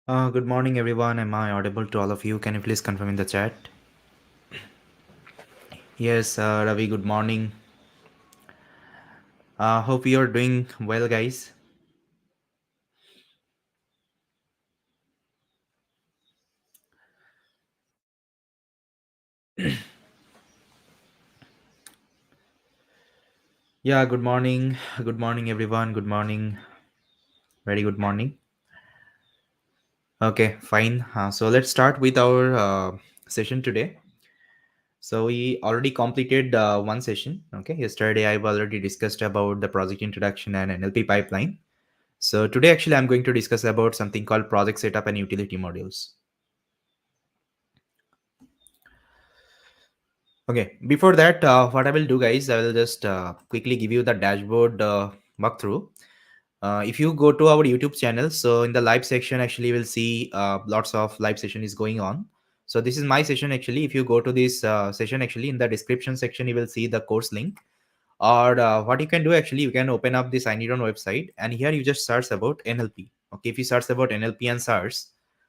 Good morning, everyone. Am I audible to all of you? Can you please confirm in the chat? Yes, Ravi, good morning. Hope you're doing well, guys. Yeah, good morning. Good morning, everyone. Good morning. Very good morning. Okay, fine. So let's start with our session today. So we already completed one session. Okay, yesterday I've already discussed about the project introduction and NLP pipeline. So today, actually, I'm going to discuss about something called project setup and utility modules. Okay, before that, what I will do, guys, I will just quickly give you the dashboard walkthrough. If you go to our YouTube channel, so in the live section, actually, you will see lots of live session is going on. So this is my session, actually. If you go to this session, actually, in the description section, you will see the course link. Or what you can do, actually, you can open up this iNeuron website, and here you just search about NLP. Okay, if you search about NLP and search,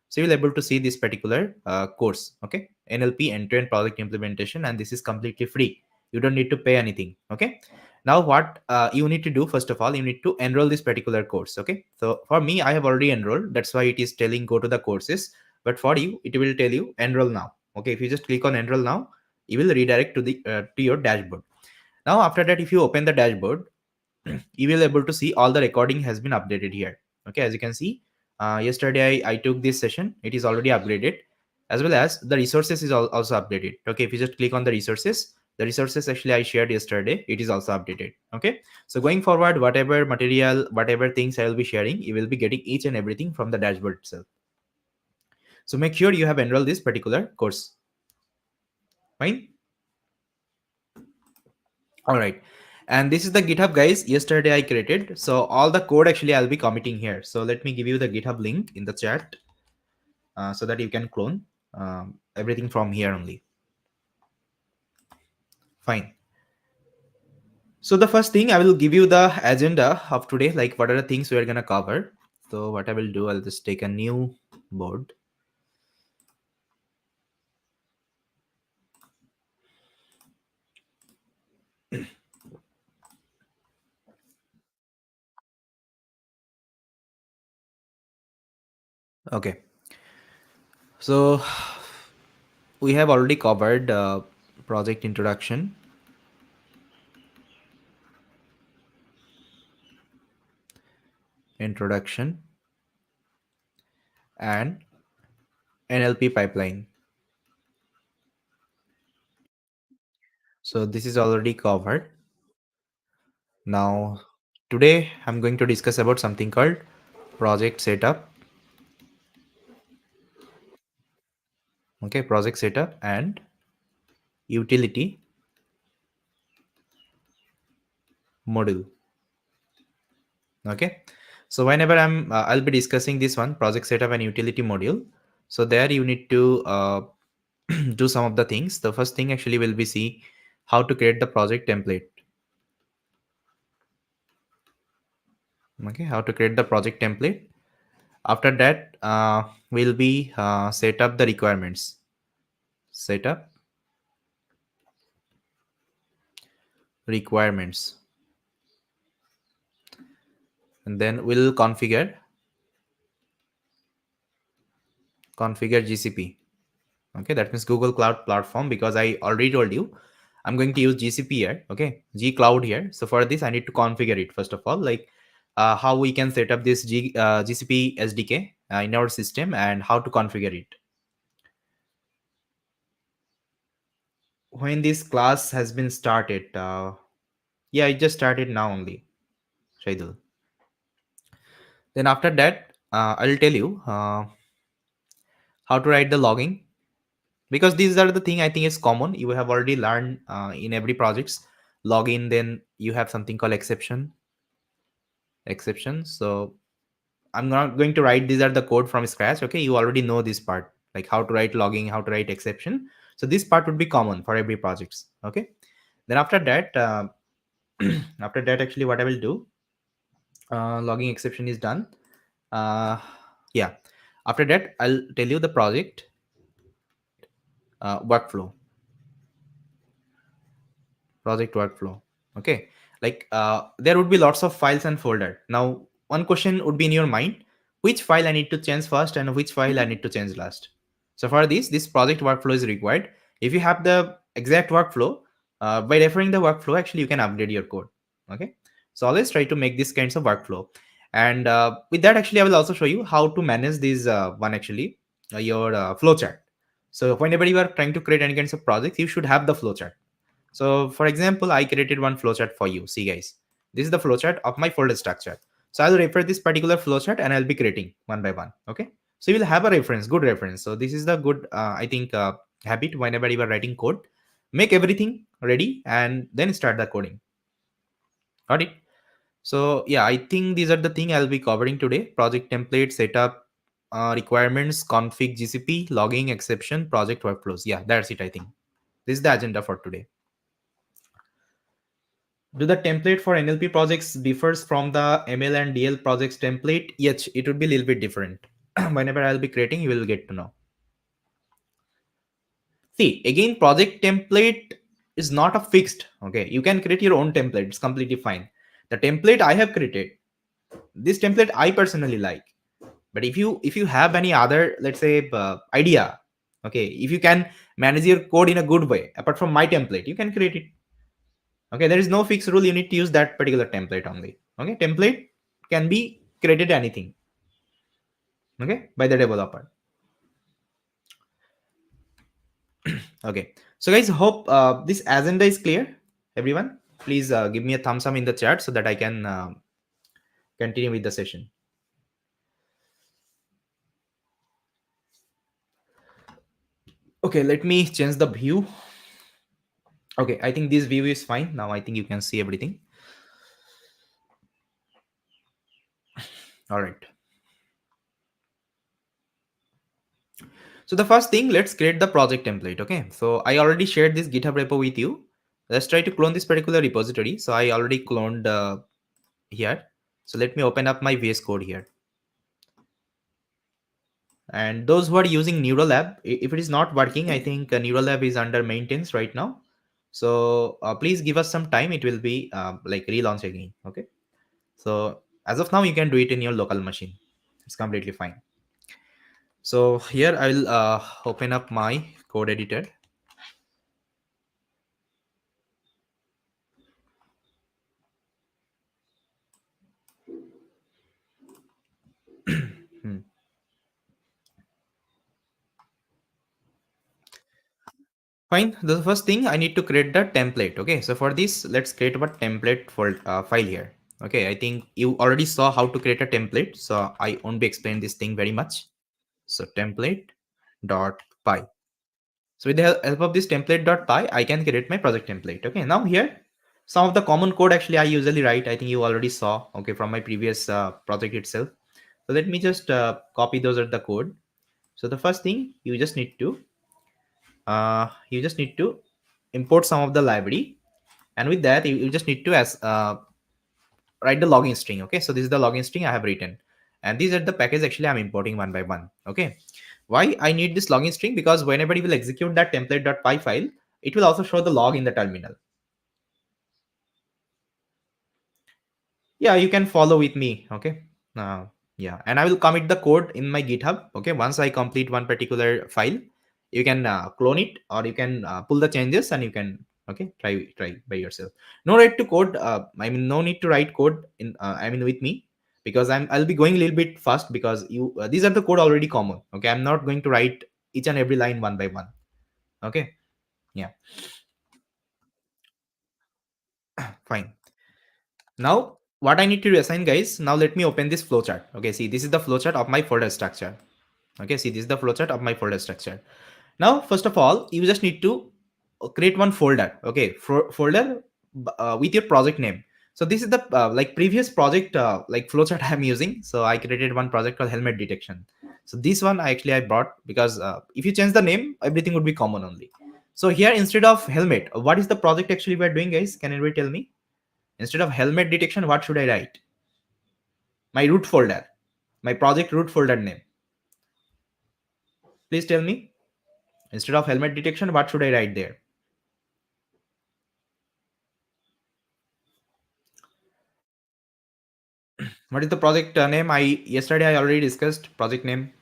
so you'll able to see this particular course. Okay, NLP end-to-end project implementation, and this is completely free. You don't need to pay anything. Okay, now what you need to do, first of all, you need to enroll this particular course. Okay, so for me, I have already enrolled. That's why it is telling go to the courses. But for you, it will tell you enroll now. Okay, if you just click on enroll now, you will redirect to the to your dashboard. Now after that, if you open the dashboard, you will able to see all the recording has been updated here. Okay, as you can see, yesterday I took this session. It is already upgraded, as well as the resources is also updated. Okay, if you just click on the resources actually I shared yesterday, it is also updated. Okay, so going forward, whatever material, whatever things I will be sharing, you will be getting each and everything from the dashboard itself. So make sure you have enrolled this particular course. Fine. All right, and this is the GitHub, guys, yesterday I created. So all the code actually I'll be committing here. So let me give you the GitHub link in the chat, so that you can clone everything from here only. Fine. So the first thing, I will give you the agenda of today, like what are the things we are gonna cover. So what I will do, I'll just take a new board. Okay, so we have already covered project introduction, and NLP pipeline. So this is already covered. Now today I'm going to discuss about something called project setup. Okay, project setup and utility module. Okay, so whenever I'll be discussing this one, project setup and utility module. So there you need to do some of the things. The first thing actually will be see how to create the project template. Okay, how to create the project template. After that, we'll be set up the requirements. Set up requirements, and then we'll configure GCP. Okay, that means Google Cloud Platform, because I already told you I'm going to use GCP here. Okay, G Cloud here. So for this, I need to configure it first of all, like how we can set up this GCP SDK in our system, and how to configure it. When this class has been started, yeah, it just started now only, Shaidul. Then after that, I'll tell you how to write the logging, because these are the thing I think is common. You have already learned in every projects login. Then you have something called exception. So I'm not going to write these are the code from scratch. Okay, you already know this part, like how to write logging, how to write exception. So this part would be common for every projects. Okay, then after that, after that, actually what I will do, logging exception is done. uh, yeah, After that, I'll tell you the workflow project workflow. Okay, like there would be lots of files and folder. Now one question would be in your mind, which file I need to change first and which file I need to change last. So for this project workflow is required. If you have the exact workflow, by referring the workflow, actually you can upgrade your code. Okay, so always try to make this kinds of workflow. And with that, actually I will also show you how to manage this one actually, your flowchart. So whenever you are trying to create any kinds of projects, you should have the flowchart. So for example, I created one flowchart for you. See guys, this is the flowchart of my folder structure. So I'll refer this particular flowchart and I'll be creating one by one. Okay. So you will have a reference, good reference. So this is the good, I think, habit whenever you are writing code. Make everything ready and then start the coding. Got it? So yeah, I think these are the thing I'll be covering today. Project template, setup, requirements, config, GCP, logging, exception, project workflows. Yeah, that's it. I think this is the agenda for today. Do the template for NLP projects differs from the ML and DL projects template? Yes, it would be a little bit different. Whenever I'll be creating, you will get to know. See, again, project template is not a fixed. Okay, you can create your own template. It's completely fine. The template I have created, this template I personally like. But if you have any other, let's say, idea, okay, if you can manage your code in a good way, apart from my template, you can create it. Okay, there is no fixed rule. You need to use that particular template only. Okay, template can be created anything, okay, by the developer. Okay, so guys, hope this agenda is clear. Everyone, please give me a thumbs up in the chat so that I can continue with the session. Okay, let me change the view. Okay, I think this view is fine now. I think you can see everything. All right. So the first thing, let's create the project template. Okay, so I already shared this GitHub repo with you. Let's try to clone this particular repository. So I already cloned here. So let me open up my VS Code here. And those who are using Neuralab, if it is not working, I think Neuralab is under maintenance right now. So please give us some time. It will be like relaunch again. Okay. So as of now, you can do it in your local machine. It's completely fine. So here I will open up my code editor. Hmm. Fine. The first thing I need to create the template. Okay. So for this, let's create a template file here. Okay. I think you already saw how to create a template. So I won't be explaining this thing very much. So template.py. So with the help of this template.py, I can create my project template. Okay. Now here, some of the common code actually I usually write. I think you already saw, okay, from my previous project itself. So let me just copy those at the code. So the first thing you just need to import some of the library, and with that you just need to write the login string. Okay, so this is the login string I have written, and these are the package actually I'm importing one by one. Okay, why I need this login string? Because whenever you will execute that template.py file, it will also show the log in the terminal. Yeah, you can follow with me. Okay, yeah, and I will commit the code in my GitHub. Okay, once I complete one particular file, you can clone it, or you can pull the changes and you can, okay, try by yourself. No right to code, I mean no need to write code in I mean with me, because I'll be going a little bit fast, because you these are the code already common. Okay, I'm not going to write each and every line one by one. Okay, yeah, fine. Now what I need to assign, guys, now let me open this flowchart. Okay, see, this is the flowchart of my folder structure. Okay, see, this is the flowchart of my folder structure. Now first of all, you just need to create one folder. Okay, folder with your project name. So this is the like previous project like flowchart I'm using. So I created one project called helmet detection. So this one I brought because if you change the name, everything would be common only. So here, instead of helmet, what is the project actually we're doing, guys? Can anybody tell me? Instead of helmet detection, what should I write? My root folder, my project root folder name. Please tell me. Instead of helmet detection, what should I write there? What is the project name? Yesterday I already discussed project name.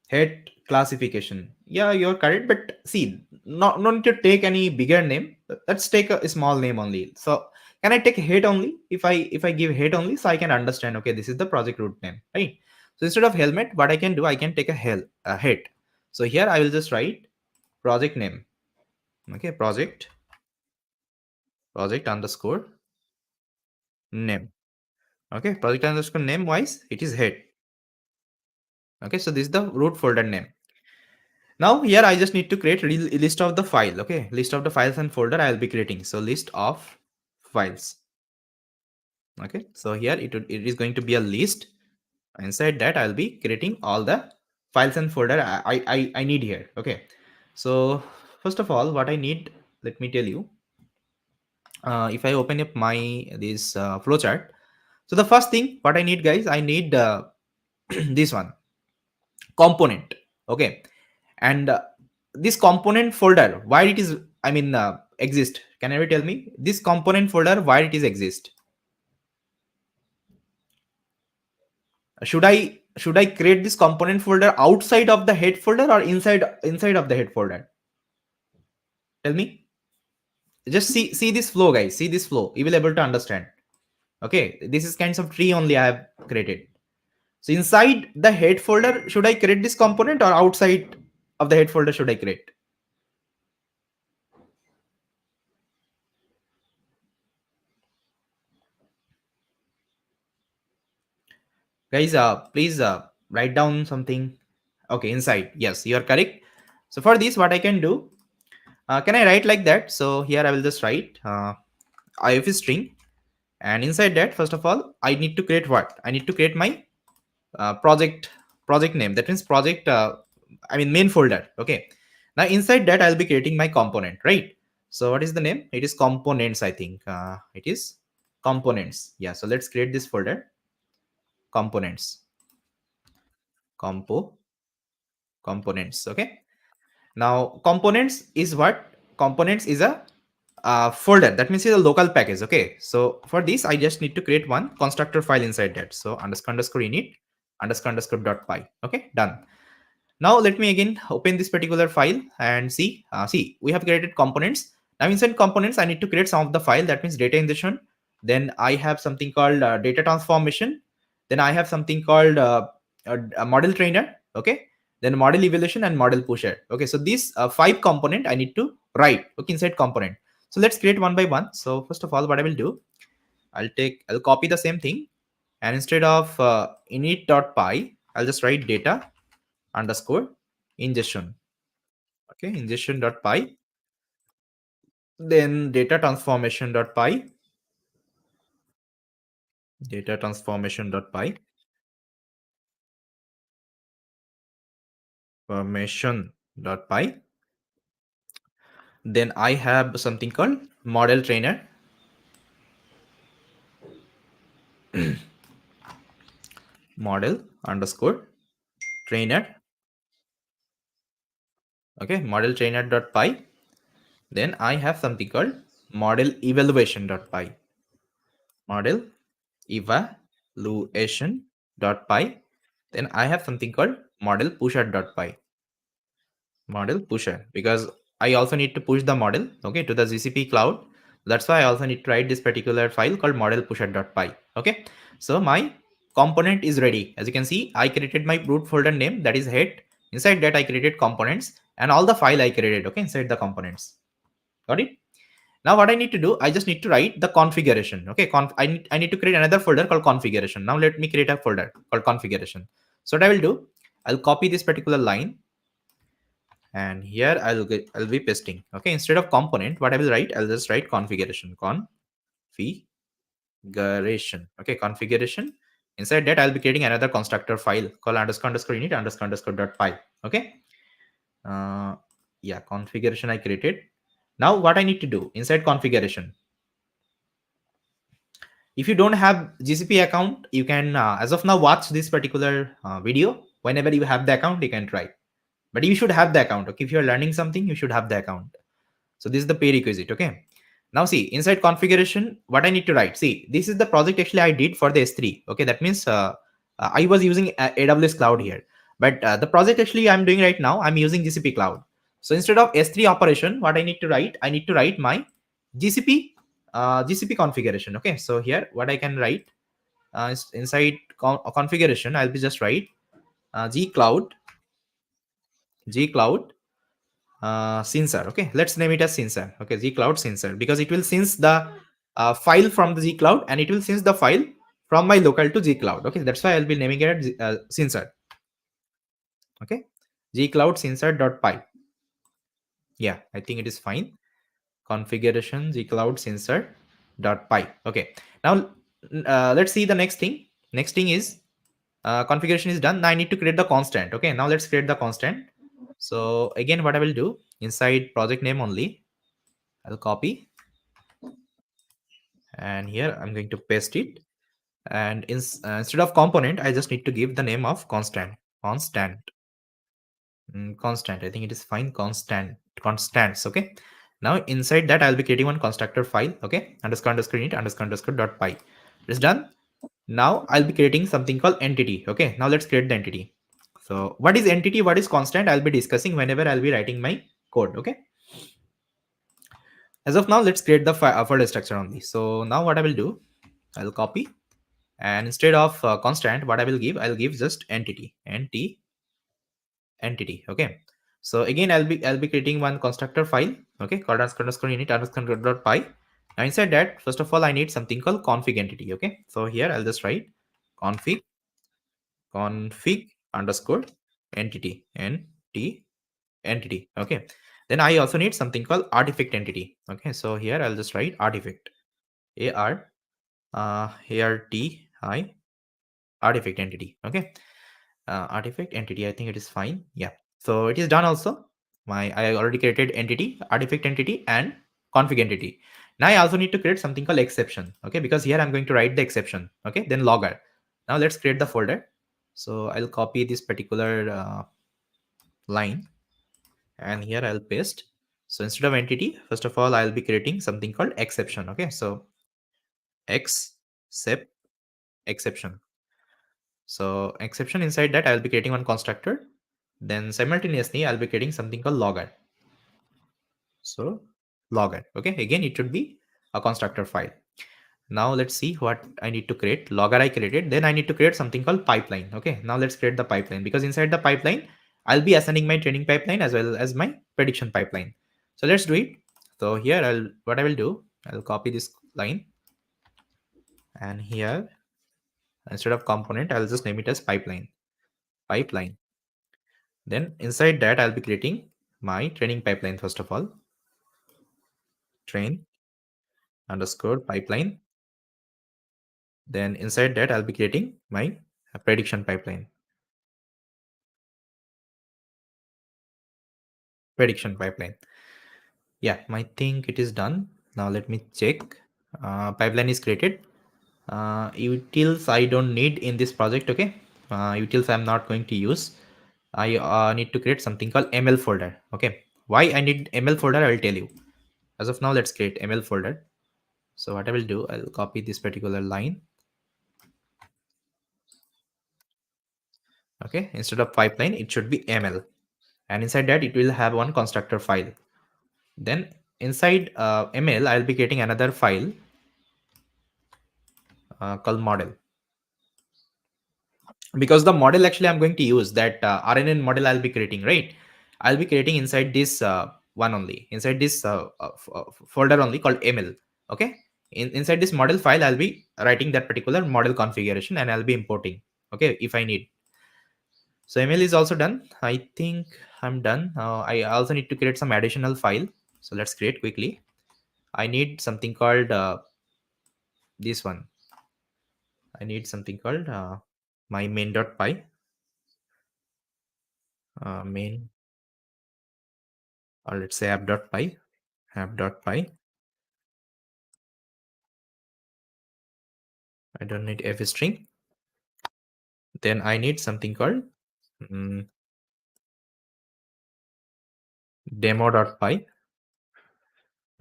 Head classification. Yeah, you're correct. But see, no need to take any bigger name. Let's take a small name only. So can I take head only? If I give head only, so I can understand. Okay, this is the project root name, right? So instead of helmet, what I can do, I can take a head. So here I will just write project name. Okay, project underscore name. Okay, project underscore name wise, it is head. Okay, so this is the root folder name. Now here I just need to create list of the file. Okay, list of the files and folder I will be creating. So list of files. Okay, so here it is going to be a list. Inside that I'll be creating all the files and folder I need here. Okay, so first of all, what I need, let me tell you. If I open up my this flowchart, so the first thing what I need, guys, I need this one component. Okay, and this component folder, why it is, I mean, exist, can you tell me this component folder why it is exist? Should I create this component folder outside of the head folder or inside of the head folder? Tell me. Just see this flow, guys, see this flow, you will able to understand. Okay, this is kinds of tree only I have created. So inside the head folder, should I create this component or outside of the head folder should I create? Guys, please write down something. Okay, inside. Yes, you are correct. So for this, what I can do, can I write like that? So here I will just write if string, and inside that, first of all, I need to create what? I need to create my project name. That means project. I mean main folder. Okay. Now inside that, I'll be creating my component, right? So what is the name? It is components. I think it is components. Yeah. So let's create this folder, components, compo components. Okay. Now components is what? Components is a folder, that means it's a local package. Okay, so for this I just need to create one constructor file inside that. So underscore init underscore dot py. Okay, done. Now let me again open this particular file and see we have created components. Now inside components I need to create some of the file, that means data ingestion. Then I have something called data transformation. Then I have something called a model trainer. Okay, then model evaluation and model pusher. Okay, so these 5 component I need to write, okay, inside component. So let's create one by one. So first of all, what I will do, I'll copy the same thing, and instead of init.py, I'll just write data underscore ingestion. Okay, ingestion.py. Then data transformation.py, formation.py. Then I have something called model trainer, model underscore trainer. Okay, model trainer.py. Then I have something called model evaluation.py, model evaluation.py. Then I have something called model pusher.py, model pusher, because I also need to push the model, okay, to the GCP cloud. That's why I also need to write this particular file called model pusher.py. Okay, so my component is ready. As you can see, I created my root folder name, that is head. Inside that I created components and all the file I created, okay, inside the components. Got it? Now what I need to do, I just need to write the configuration. Okay, I need to create another folder called configuration. Now let me create a folder called configuration. So what I will do, I'll copy this particular line, and here I'll be pasting. Okay, instead of component, what I will write, I'll just write configuration. Configuration. Okay, configuration. Inside that I'll be creating another constructor file called underscore init underscore dot py. Okay. Uh, yeah, configuration I created. Now what I need to do inside configuration, If you don't have GCP account, you can as of now watch this particular video. Whenever you have the account, you can try. But you should have the account. Okay, if you are learning something, you should have the account. So this is the prerequisite. Okay. Now see inside configuration, what I need to write. See, this is the project actually I did for the S3. Okay, that means I was using AWS cloud here, but the project actually I'm doing right now, I'm using GCP cloud. So instead of S3 operation, what I need to write, I need to write my GCP GCP configuration. Okay, so here what I can write inside configuration, I'll be just write G cloud sensor. Okay, let's name it as sensor. Okay, G cloud sensor, because it will sense the file from the G cloud, and it will sense the file from my local to G cloud. Okay, that's why I'll be naming it as sensor. Okay, G cloud sensor.py. Yeah, I think it is fine. Configuration G cloud sensor.py. Okay, now let's see the next thing. Next thing is configuration is done. Now I need to create the constant. Okay, now let's create the constant. So again, what I will do, inside project name only, I'll copy, and here I'm going to paste it. And instead of component, I just need to give the name of constant. Constant, I think it is fine. Constants. Okay, now inside that I'll be creating one constructor file. Okay, underscore underscore init underscore dot py. It's done. Now I'll be creating something called entity. Okay, now let's create the entity. So what is entity, what is constant, I'll be discussing whenever I'll be writing my code. Okay, as of now, let's create the folder structure only. So now what I will do, I'll copy, and instead of constant, what I will give, I'll give just entity. Okay, so again I'll be creating one constructor file. Okay, called underscore init underscore dot py. Now inside that, first of all, I need something called config entity. Okay, so here I'll just write config underscore entity. Okay, then I also need something called artifact entity. Okay, so here I'll just write artifact, ar arti artifact entity. Okay, artifact entity, I think it is fine. Yeah, so it is done. Also, I already created entity, artifact entity, and config entity. Now I also need to create something called exception. Okay, because here I'm going to write the exception. Okay, then logger. Now let's create the folder. So I'll copy this particular line, and here I'll paste. So instead of entity, first of all, I'll be creating something called exception. Okay, so except exception. So exception, inside that I'll be creating one constructor. Then simultaneously I'll be creating something called logger. So logger. Okay, again it should be a constructor file. Now let's see what I need to create. Logger I created. Then I need to create something called pipeline. Okay, now let's create the pipeline, because inside the pipeline I'll be assigning my training pipeline as well as my prediction pipeline. So let's do it. So here what I will do, I'll copy this line, and here instead of component, I'll just name it as pipeline. Then inside that I'll be creating my training pipeline. First of all, train underscore pipeline. Then inside that I'll be creating my prediction pipeline. Prediction pipeline. Yeah, I think it is done. Now let me check. Pipeline is created. Utils I don't need in this project. Okay, utils I'm not going to use. I need to create something called ML folder. Okay, why I need ML folder, I will tell you. As of now, let's create ML folder. So what I will do, I'll copy this particular line. Okay, instead of pipeline, it should be ML, and inside that it will have one constructor file. Then inside ML, I'll be creating another file called model, because the model actually I'm going to use, that RNN model I'll be creating, right? I'll be creating inside this one only, inside this folder only, called ML. Okay, inside this model file, I'll be writing that particular model configuration, and I'll be importing. Okay, if I need. So ML is also done. I think I'm done. I also need to create some additional file. So let's create quickly. I need something called this one. I need something called my main.py. Main, or let's say app.py. App.py. I don't need f string. Then I need something called mm, demo.py.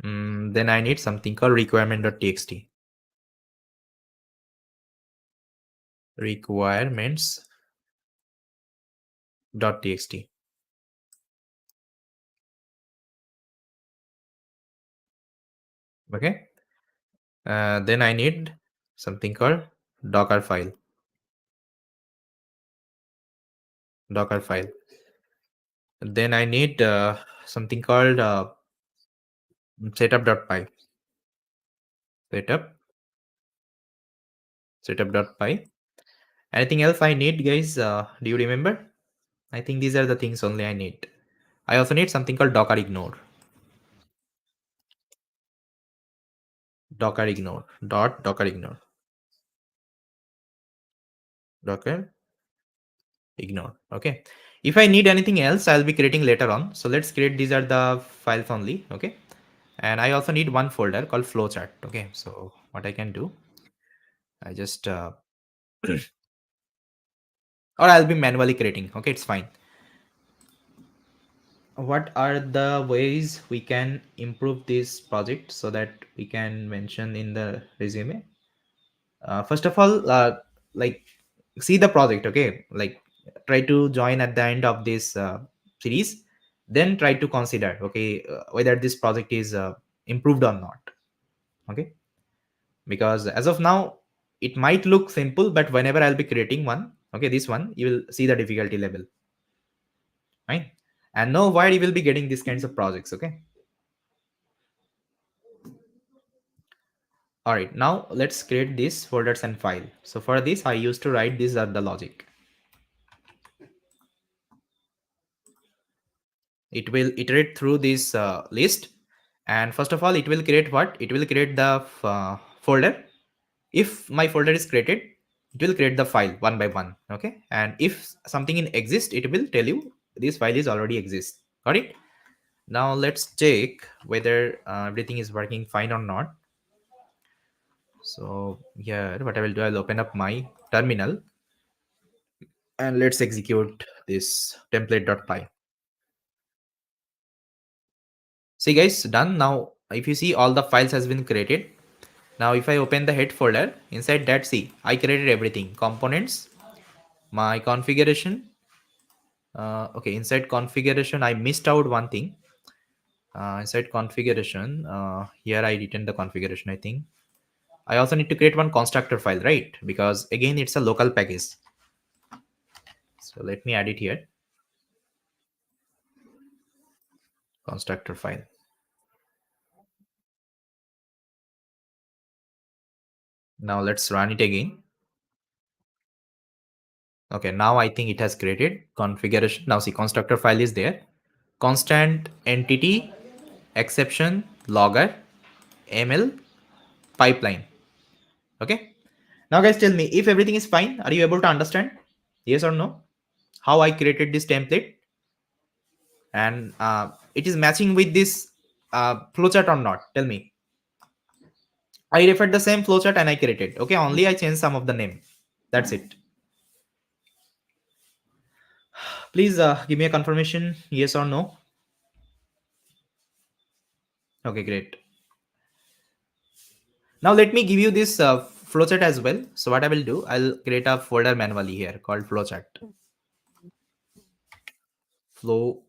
Then I need something called requirement.txt. Requirements.txt. Okay. Then I need something called docker file. Docker file. Then I need something called setup.py. Setup. Setup.py. Anything else I need, guys? Do you remember? I think these are the things only I need. I also need something called docker ignore. Docker ignore. Docker ignore. Docker ignore. Okay. If I need anything else, I'll be creating later on. So let's create, these are the files only. Okay. And I also need one folder called flowchart. Okay. So what I can do, I just or I'll be manually creating. Okay, it's fine. What are the ways we can improve this project so that we can mention in the resume? First of all, like, see the project. Okay, like, try to join at the end of this series, then try to consider, okay, whether this project is improved or not. Okay, because as of now it might look simple, but whenever I'll be creating one, okay, this one, you will see the difficulty level, right? And know why you will be getting these kinds of projects. Okay. All right, now let's create these folders and file. So for this, I used to write this as the logic. It will iterate through this list, and first of all, it will create what? It will create the folder. If my folder is created, it will create the file one by one. Okay, and if something in exist, it will tell you this file is already exist. Got it? Now let's check whether everything is working fine or not. So here, what I will do, I'll open up my terminal and let's execute this template.py. See guys, done. Now if you see, all the files has been created. Now if I open the head folder, inside that, see, I created everything: components, my configuration. Okay, inside configuration I missed out one thing. Inside configuration, here I written the configuration, I think. I also need to create one constructor file, right? Because again, it's a local package. So let me add it here. Constructor file. Now let's run it again. Okay, now I think it has created configuration. Now see, constructor file is there. Constant entity, exception, logger, ML, pipeline. Okay. Now guys, tell me if everything is fine. Are you able to understand? Yes or no? How I created this template, and it is matching with this flowchart or not? Tell me. I referred the same flowchart and I created. Okay, only I changed some of the name. That's it. Please give me a confirmation, yes or no. Okay, great. Now let me give you this flowchart as well. So what I will do, I'll create a folder manually here called flowchart. Flow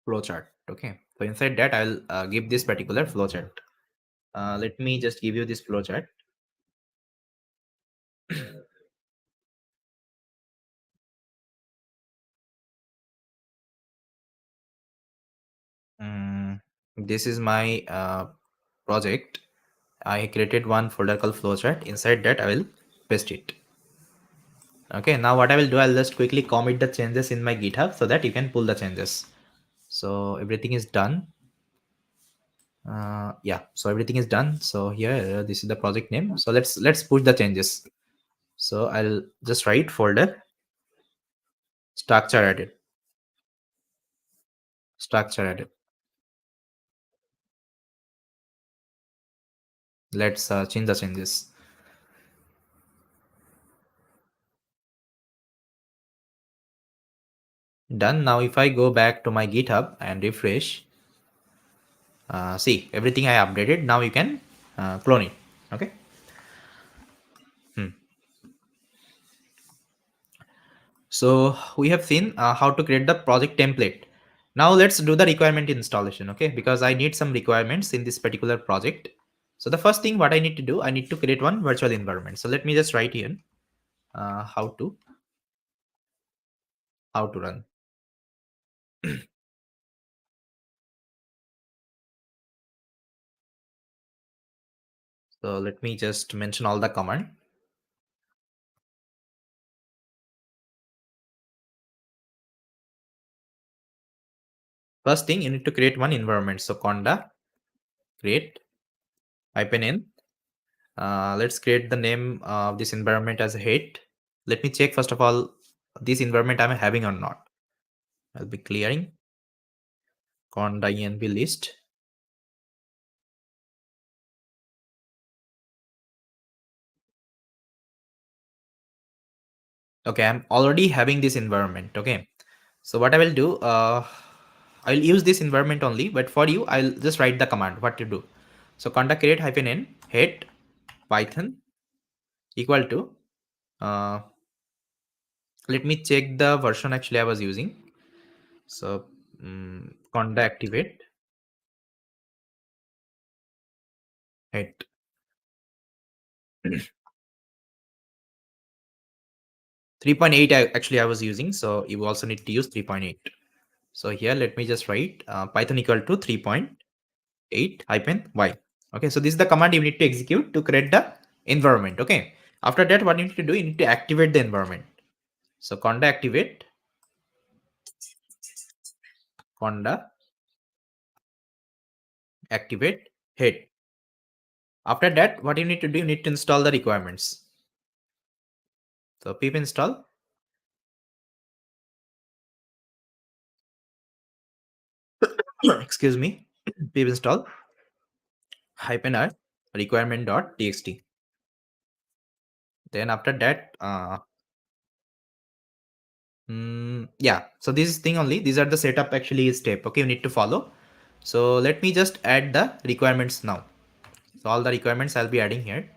flowchart. Okay. So inside that, I'll give this particular flowchart. Let me just give you this flowchart. This is my project. I created one folder called flowchart. Inside that, I will paste it. Okay. Now what I will do, I'll just quickly commit the changes in my GitHub so that you can pull the changes. So everything is done. Yeah, so everything is done. So here, this is the project name. So let's push the changes. So I'll just write folder structure added. Structure added. Let's change the changes. Done. Now if I go back to my GitHub and refresh, see everything I updated. Now you can clone it. Okay. Hmm. So we have seen how to create the project template. Now let's do the requirement installation, okay? Because I need some requirements in this particular project. So the first thing what I need to do, I need to create one virtual environment. So let me just write here how to run. So let me just mention all the command. First thing you need to create one environment. So conda create hyphen n. Let's create the name of this environment as a head. Let me check first of all this environment I'm having or not. I'll be clearing conda env list. Okay, I'm already having this environment. Okay, so what I will do, I'll use this environment only, but for you I'll just write the command what to do. So conda create hyphen n head python equal to uh, let me check the version actually I was using. So conda activate head 3.8 actually I was using, so you also need to use 3.8. So here let me just write python equal to 3.8 hyphen y. Okay, so this is the command you need to execute to create the environment. Okay, after that what you need to do, you need to activate the environment. So conda activate conda activate head. After that what you need to do, you need to install the requirements. So pip install excuse me, pip install hyphen r requirement.txt. Then after that yeah, so this is thing only, these are the setup actually step, okay, you need to follow. So let me just add the requirements now. So all the requirements I'll be adding here.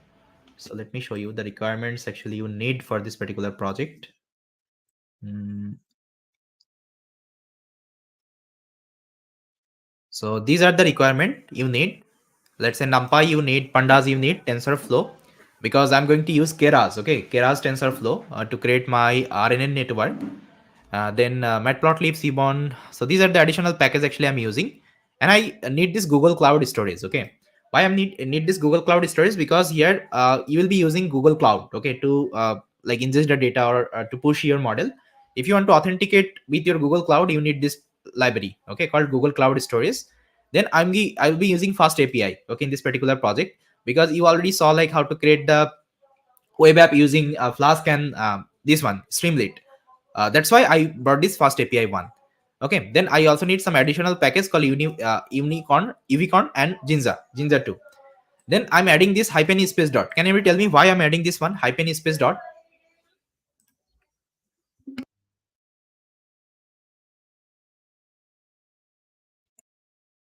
So let me show you the requirements actually you need for this particular project. Mm, So these are the requirement you need. Let's say NumPy you need, Pandas you need, TensorFlow, because I'm going to use Keras, okay, Keras TensorFlow to create my RNN network. Then Matplotlib, Seaborn. So these are the additional package actually I'm using, and I need this Google Cloud storage. Okay, why I need this Google Cloud storage? Because here you will be using Google Cloud, okay, to like ingest the data or to push your model. If you want to authenticate with your Google Cloud, you need this library, okay, called Google Cloud Storage. Then I will be using Fast API, okay, in this particular project, because you already saw like how to create the web app using Flask and this one Streamlit. That's why I brought this Fast API one. Okay, then I also need some additional package called Unicorn and Jinja 2. Then I'm adding this hyphen space dot. Can you tell me why I'm adding this one hyphen space dot?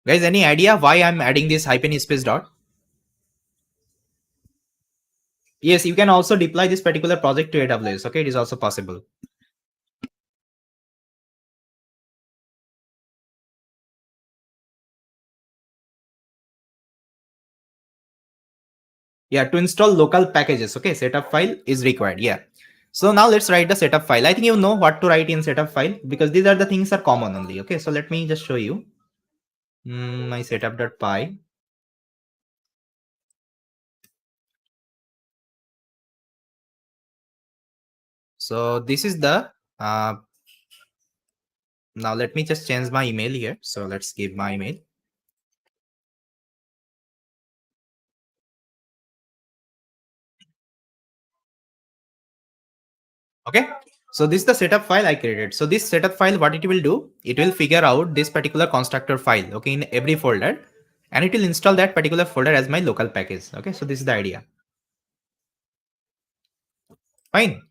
Guys, any idea why I'm adding this hyphen space dot? Yes, you can also deploy this particular project to AWS. Okay, it is also possible. Yeah, to install local packages. Okay, setup file is required. Yeah. So now let's write the setup file. I think you know what to write in setup file because these are the things are common only. Okay, so let me just show you my setup.py. So this is the now let me just change my email here. So let's give my email. Okay. So this is the setup file I created. So this setup file, what it will do, it will figure out this particular constructor file, okay, in every folder, and it will install that particular folder as my local package. Okay. So this is the idea. Fine.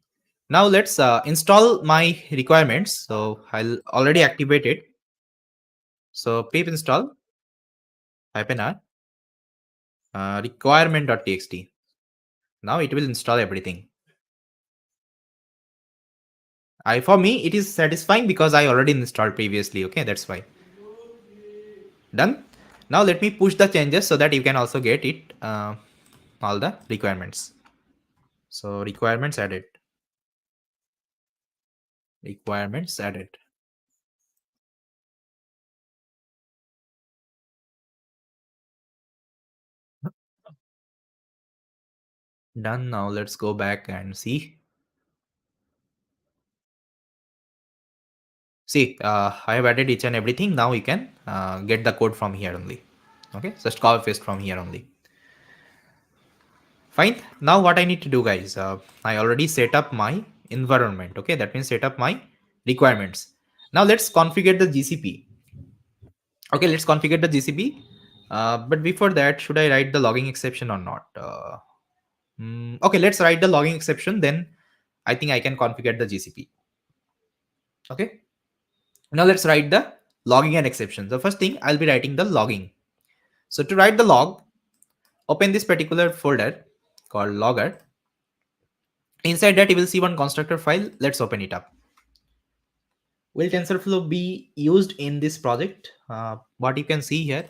Now let's install my requirements. So I'll already activate it. So pip install hyphen r requirement.txt. Now it will install everything. I for me it is satisfying because I already installed previously. Okay, that's why. Done. Now let me push the changes so that you can also get it all the requirements. So requirements added. Requirements added. Done. Now let's go back and see. See, I have added each and everything. Now you can get the code from here only. Okay, just copy paste from here only. Fine. Now what I need to do, guys, I already set up my environment. Okay, that means set up my requirements. Now let's configure the GCP. Okay, let's configure the GCP. But before that, should I write the logging exception or not? Okay, let's write the logging exception. Then I think I can configure the GCP. Okay. Now let's write the logging and exception. The first thing I'll be writing the logging. So to write the log, open this particular folder called logger. Inside that you will see one constructor file. Let's open it up. Will TensorFlow be used in this project? What you can see here.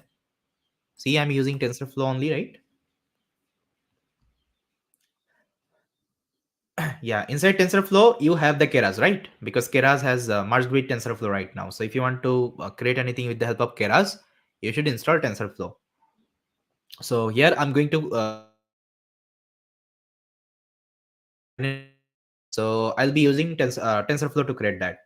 See, I'm using TensorFlow only, right? Yeah, inside TensorFlow, you have the Keras, right? Because Keras has merged with TensorFlow right now. So if you want to create anything with the help of Keras, you should install TensorFlow. So here I'm going to so I'll be using TensorFlow to create that.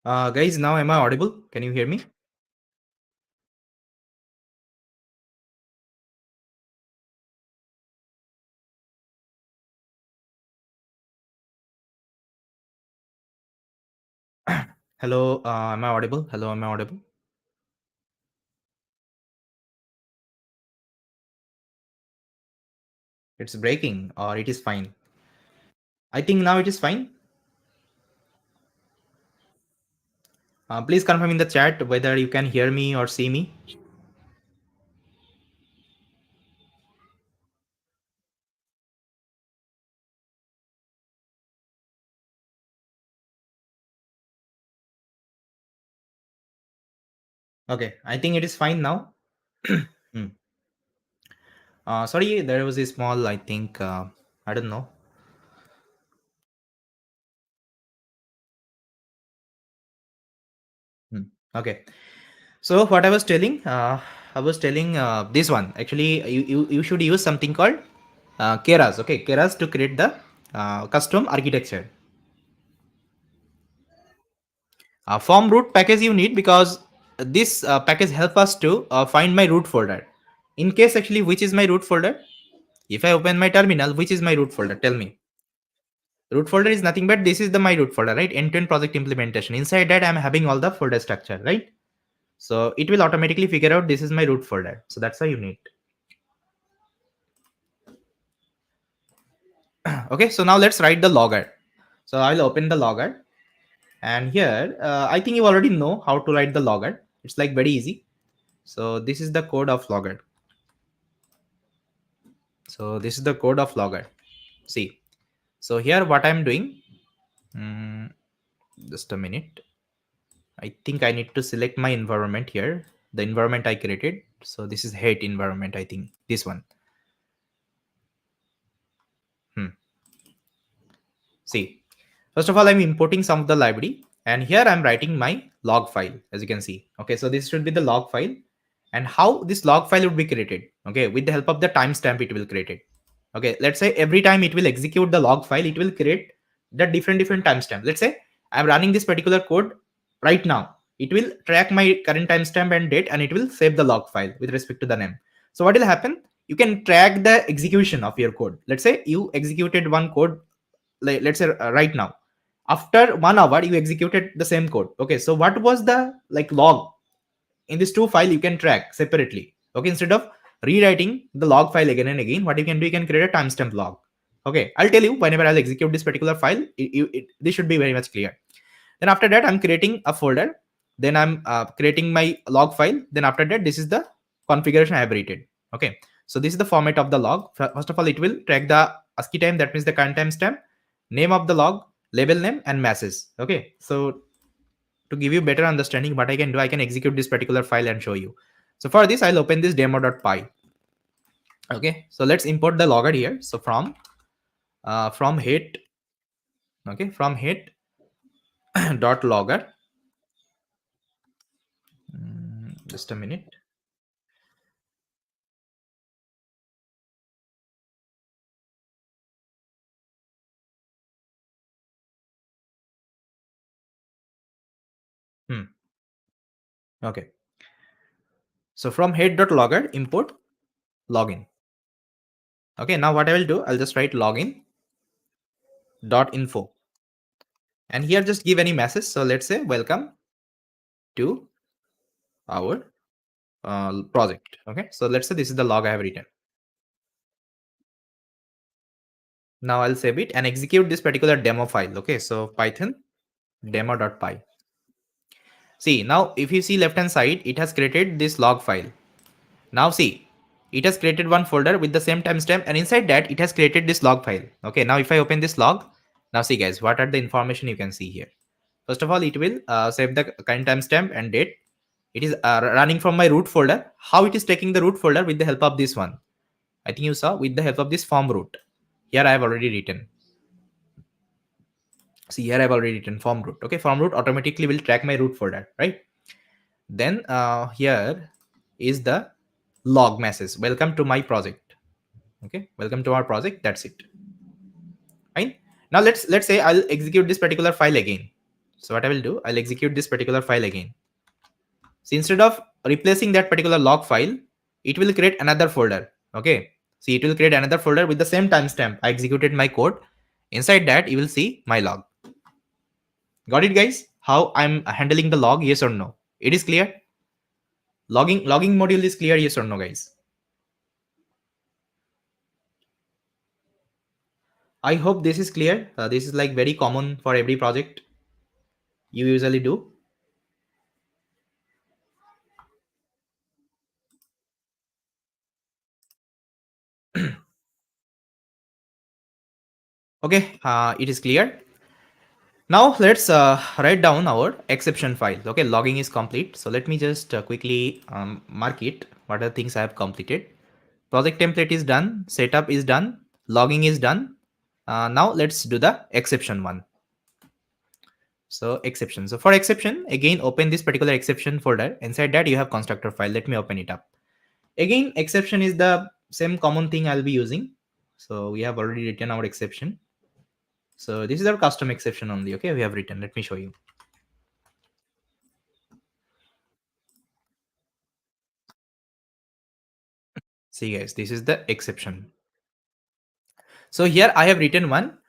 Guys, now am I audible? Can you hear me? Hello, am I audible? Hello, am I audible? It's breaking or it is fine. I think now it is fine. Please confirm in the chat whether you can hear me or see me. Okay, I think it is fine now. Hmm. Sorry, there was a small, I think, I don't know. Hmm. Okay, so what I was telling this one. Actually, you should use something called Keras. Okay, Keras to create the custom architecture. From root package you need because this package help us to find my root folder. In case actually, which is my root folder? If I open my terminal, which is my root folder? Tell me. Root folder is nothing but this is the my root folder, right? End-to-end project implementation. Inside that, I'm having all the folder structure, right? So it will automatically figure out this is my root folder. So that's how you need. Okay, so now let's write the logger. So I'll open the logger, and here I think you already know how to write the logger. It's like very easy. So this is the code of logger. So this is the code of logger. See, so here what I'm doing. mm, just a minute. I think I need to select my environment here. The environment I created. So this is head environment. I think this one. Hmm. See, first of all, I'm importing some of the library, and here I'm writing my log file, as you can see. Okay, so this should be the log file, and how this log file would be created. Okay, with the help of the timestamp, it will create it. Okay, let's say every time it will execute the log file, it will create the different timestamp. Let's say I'm running this particular code right now. It will track my current timestamp and date, and it will save the log file with respect to the name. So what will happen? You can track the execution of your code. Let's say you executed one code, let's say right now. After 1 hour, you executed the same code. Okay, so what was the like log in this two file? You can track separately. Okay, instead of rewriting the log file again and again, what you can do, you can create a timestamp log. Okay, I'll tell you whenever I'll execute this particular file, this should be very much clear. Then after that, I'm creating a folder. Then I'm creating my log file. Then after that, this is the configuration I have written. Okay, so this is the format of the log. First of all, it will track the ASCII time, that means the current timestamp, name of the log, label name, and message. Okay, so to give you better understanding, what I can do, I can execute this particular file and show you. So for this, I'll open this demo.py. Okay, so let's import the logger here. So from hit, okay, from hit dot logger. Just a minute. Hmm. Okay. So from head.logger, import login. Okay, now what I will do, I'll just write login.info. And here just give any message. So let's say welcome to our project. Okay, so let's say this is the log I have written. Now I'll save it and execute this particular demo file. Okay, so Python demo.py. See, now if you see left hand side, it has created this log file. Now see, it has created one folder with the same timestamp, and inside that it has created this log file. Okay, now if I open this log, now see guys, what are the information you can see here? First of all, it will save the current timestamp and date. It is running from my root folder. How it is taking the root folder? With the help of this one. I think you saw, with the help of this form root. Here I have already written. See, here I have already written form root. Okay, form root automatically will track my root folder, right? Then here is the log message. Welcome to my project. Okay, welcome to our project. That's it. Fine. Now let's say I'll execute this particular file again. So what I will do, I'll execute this particular file again. So instead of replacing that particular log file, it will create another folder. Okay, see, it will create another folder with the same timestamp I executed my code. Inside that, you will see my log. Got it, guys? How I'm handling the log? Yes or no? It is clear. Logging module is clear. Yes or no, guys? I hope this is clear. This is like very common for every project you usually do. Okay, it is clear. Now let's write down our exception file. Okay, logging is complete. So let me just quickly mark it. What are the things I have completed? Project template is done. Setup is done. Logging is done. Now let's do the exception one. So exception. So for exception, again, open this particular exception folder. Inside that, you have constructor file. Let me open it up. Again, exception is the same common thing I'll be using. So we have already written our exception. So this is our custom exception only. Okay, we have written. Let me show you. See guys, this is the exception. So here I have written one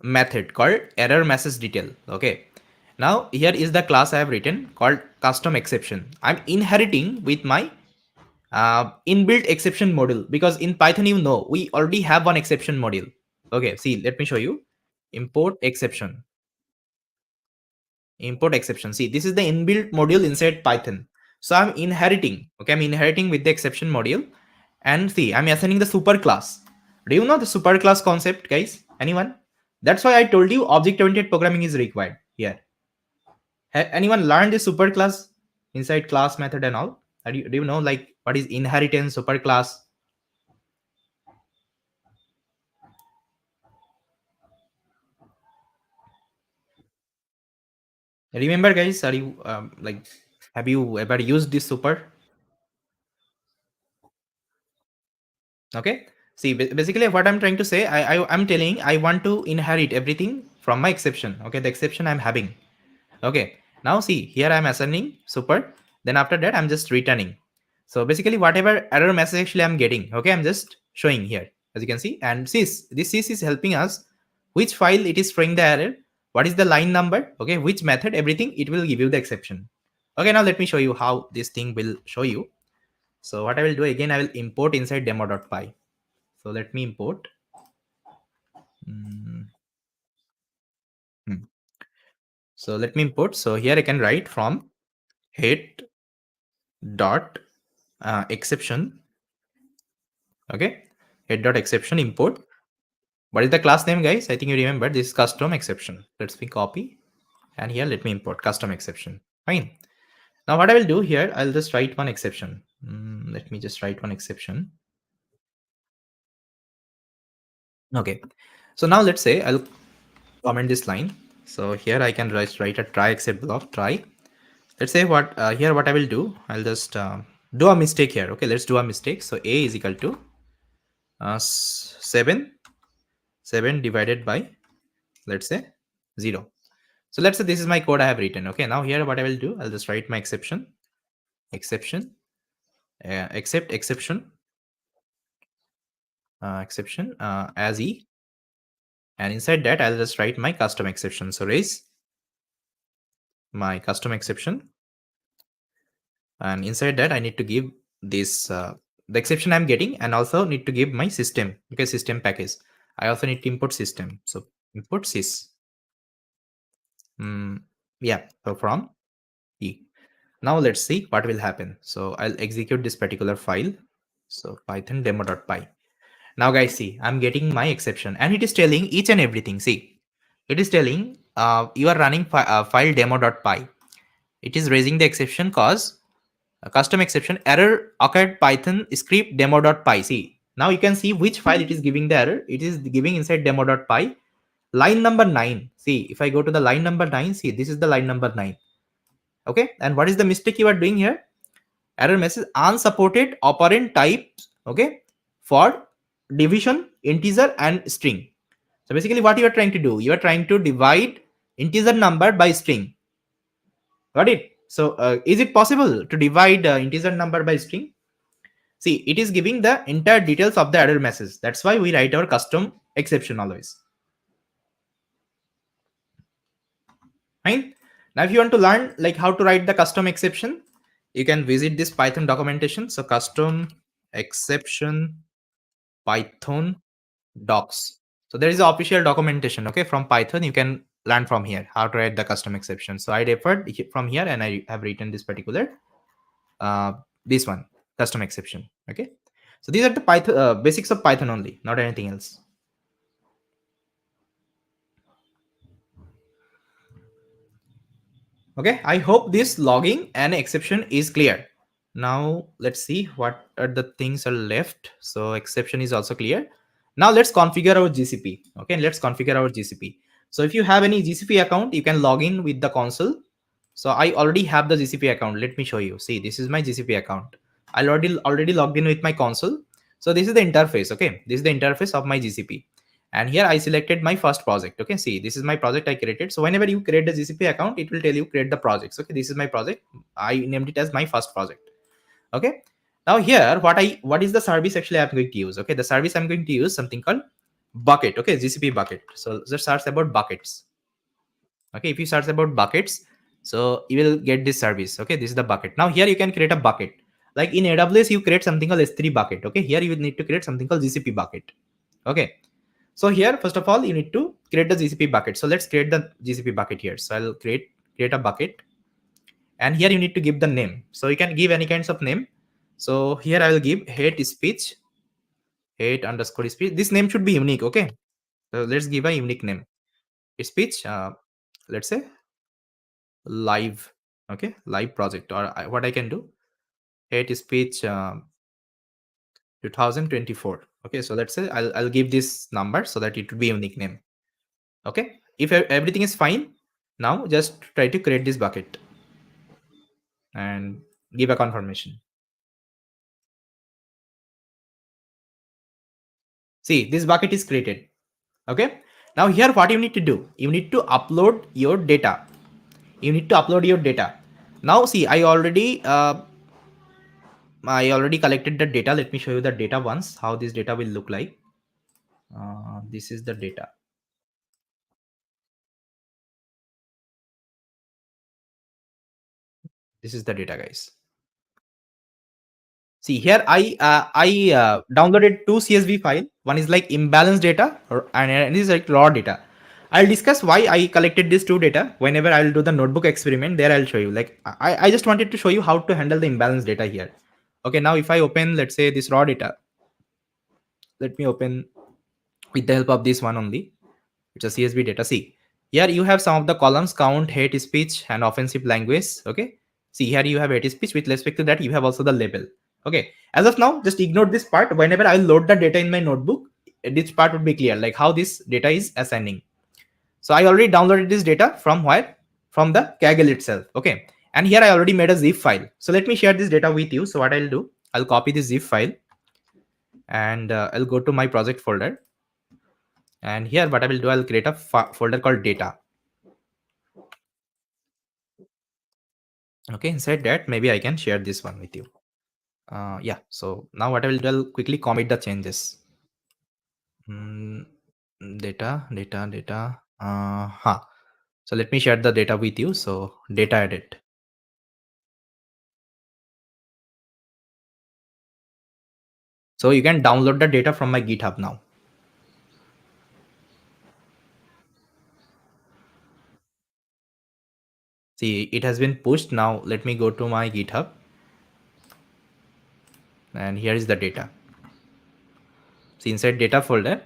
method called error message detail. Okay. Now here is the class I have written called custom exception. I'm inheriting with my inbuilt exception module, because in Python, you know, we already have one exception module. Okay, see, let me show you. Import exception. Import exception. See, this is the inbuilt module inside Python. So I'm inheriting. Okay, I'm inheriting with the exception module. And see, I'm assigning the super class. Do you know the super class concept, guys? Anyone? That's why I told you object-oriented programming is required here. Anyone learned the super class inside class method and all? Do you know like what is inheritance, super class? Remember, guys, are you like, have you ever used this super? Okay. See, basically, what I'm trying to say, I'm telling I want to inherit everything from my exception. Okay, the exception I'm having. Okay. Now see, here I'm assigning super. Then after that, I'm just returning. So basically, whatever error message actually I'm getting, okay, I'm just showing here, as you can see. And this is helping us which file it is throwing the error, what is the line number, okay, which method, everything, it will give you the exception. Okay, now let me show you how this thing will show you. So what I will do again, I will import inside demo.py. So let me import. Mm, hmm. So let me import. So here I can write from head dot exception. Okay, head dot exception import. What is the class name, guys? I think you remember this is custom exception. Let's me copy, and here let me import custom exception. Fine. Now what I will do here, I'll just write one exception. Let me just write one exception. Okay. So now let's say I'll comment this line. So here I can write a try except block try. Let's say what here what I will do. I'll just do a mistake here. Okay, let's do a mistake. So a is equal to 7 7 divided by, let's say, 0. So let's say this is my code I have written. Okay, now here what I will do, I'll just write my exception, exception, except exception, exception as e, and inside that I'll just write my custom exception. So raise my custom exception, and inside that I need to give this the exception I'm getting, and also need to give my system, because system package. I also need to import system. So import sys. Yeah. So from e. Now let's see what will happen. So I'll execute this particular file. So python demo.py. Now guys, see, I'm getting my exception, and it is telling each and everything. See, it is telling you are running file demo.py. It is raising the exception cause a custom exception error occurred python script demo.py. See, now you can see which file it is giving the error. It is giving inside demo.py line number 9. See, if I go to the line number 9, see, this is the line number 9. Okay, and what is the mistake you are doing here? Error message unsupported operand types, okay, for division, integer and string. So basically what you are trying to do, you are trying to divide integer number by string. Got it? So is it possible to divide integer number by string? See, it is giving the entire details of the error message. That's why we write our custom exception always. Fine. Now if you want to learn like how to write the custom exception, you can visit this Python documentation. So custom exception Python docs. So there is an official documentation, okay, from Python. You can learn from here how to write the custom exception. So I referred from here, and I have written this particular uh, this one, custom exception. Okay. So these are the Python basics of Python only, not anything else. Okay, I hope this logging and exception is clear. Now let's see what are the things are left. So exception is also clear. Now let's configure our GCP. Okay, let's configure our GCP. So if you have any GCP account, you can log in with the console. So I already have the GCP account. Let me show you. See, this is my GCP account. I already logged in with my console. So this is the interface. Okay, this is the interface of my GCP. And here I selected my first project. Okay, see, this is my project I created. So whenever you create the GCP account, it will tell you create the projects. Okay, this is my project. I named it as my first project. Okay, now here what is the service actually I'm going to use? Okay, the service I'm going to use something called bucket. Okay, GCP bucket. So just search about buckets. Okay, if you search about buckets, so you will get this service. Okay, this is the bucket. Now here you can create a bucket. Like in AWS, you create something called S3 bucket. Okay, here you need to create something called GCP bucket. Okay, so here first of all you need to create the GCP bucket. So let's create the GCP bucket here. So I'll create a bucket, and here you need to give the name. So you can give any kinds of name. So here I will give hate speech, hate underscore speech. This name should be unique. Okay, so let's give a unique name. Speech. Let's say live. Okay, live project, or what I can do, hate speech 2024. Okay, so let's say I'll give this number so that it would be a unique name. Okay, if everything is fine, Now just try to create this bucket and give a confirmation. See, this bucket is created. Okay. Now here what you need to do, you need to upload your data. You need to upload your data. Now see, I already collected the data. Let me show you the data once, how this data will look like. This is the data. This is the data, guys. See here, I downloaded two CSV file. One is like imbalanced data, and this is like raw data. I'll discuss why I collected these two data. Whenever I'll do the notebook experiment, there I'll show you. Like I just wanted to show you how to handle the imbalanced data here. Okay, now if I open, let's say this raw data, let me open with the help of this one only. It's a CSV data. See, here you have some of the columns: count, hate speech, and offensive language. Okay. See, here you have hate speech. With respect to that, you have also the label. Okay. As of now, just ignore this part. Whenever I load the data in my notebook, this part would be clear, like how this data is assigning. So I already downloaded this data from where? From the Kaggle itself. Okay. And here I already made a zip file. So let me share this data with you. So what I'll do, I'll copy this zip file and I'll go to my project folder. And here what I will do, I'll create a folder called data. Okay, inside that maybe I can share this one with you. Yeah, so now what I will do, I'll quickly commit the changes. mm, data so let me share the data with you. So data edit, so you can download the data from my GitHub now. See, it has been pushed. Now let me go to my GitHub and here is the data. See, inside data folder,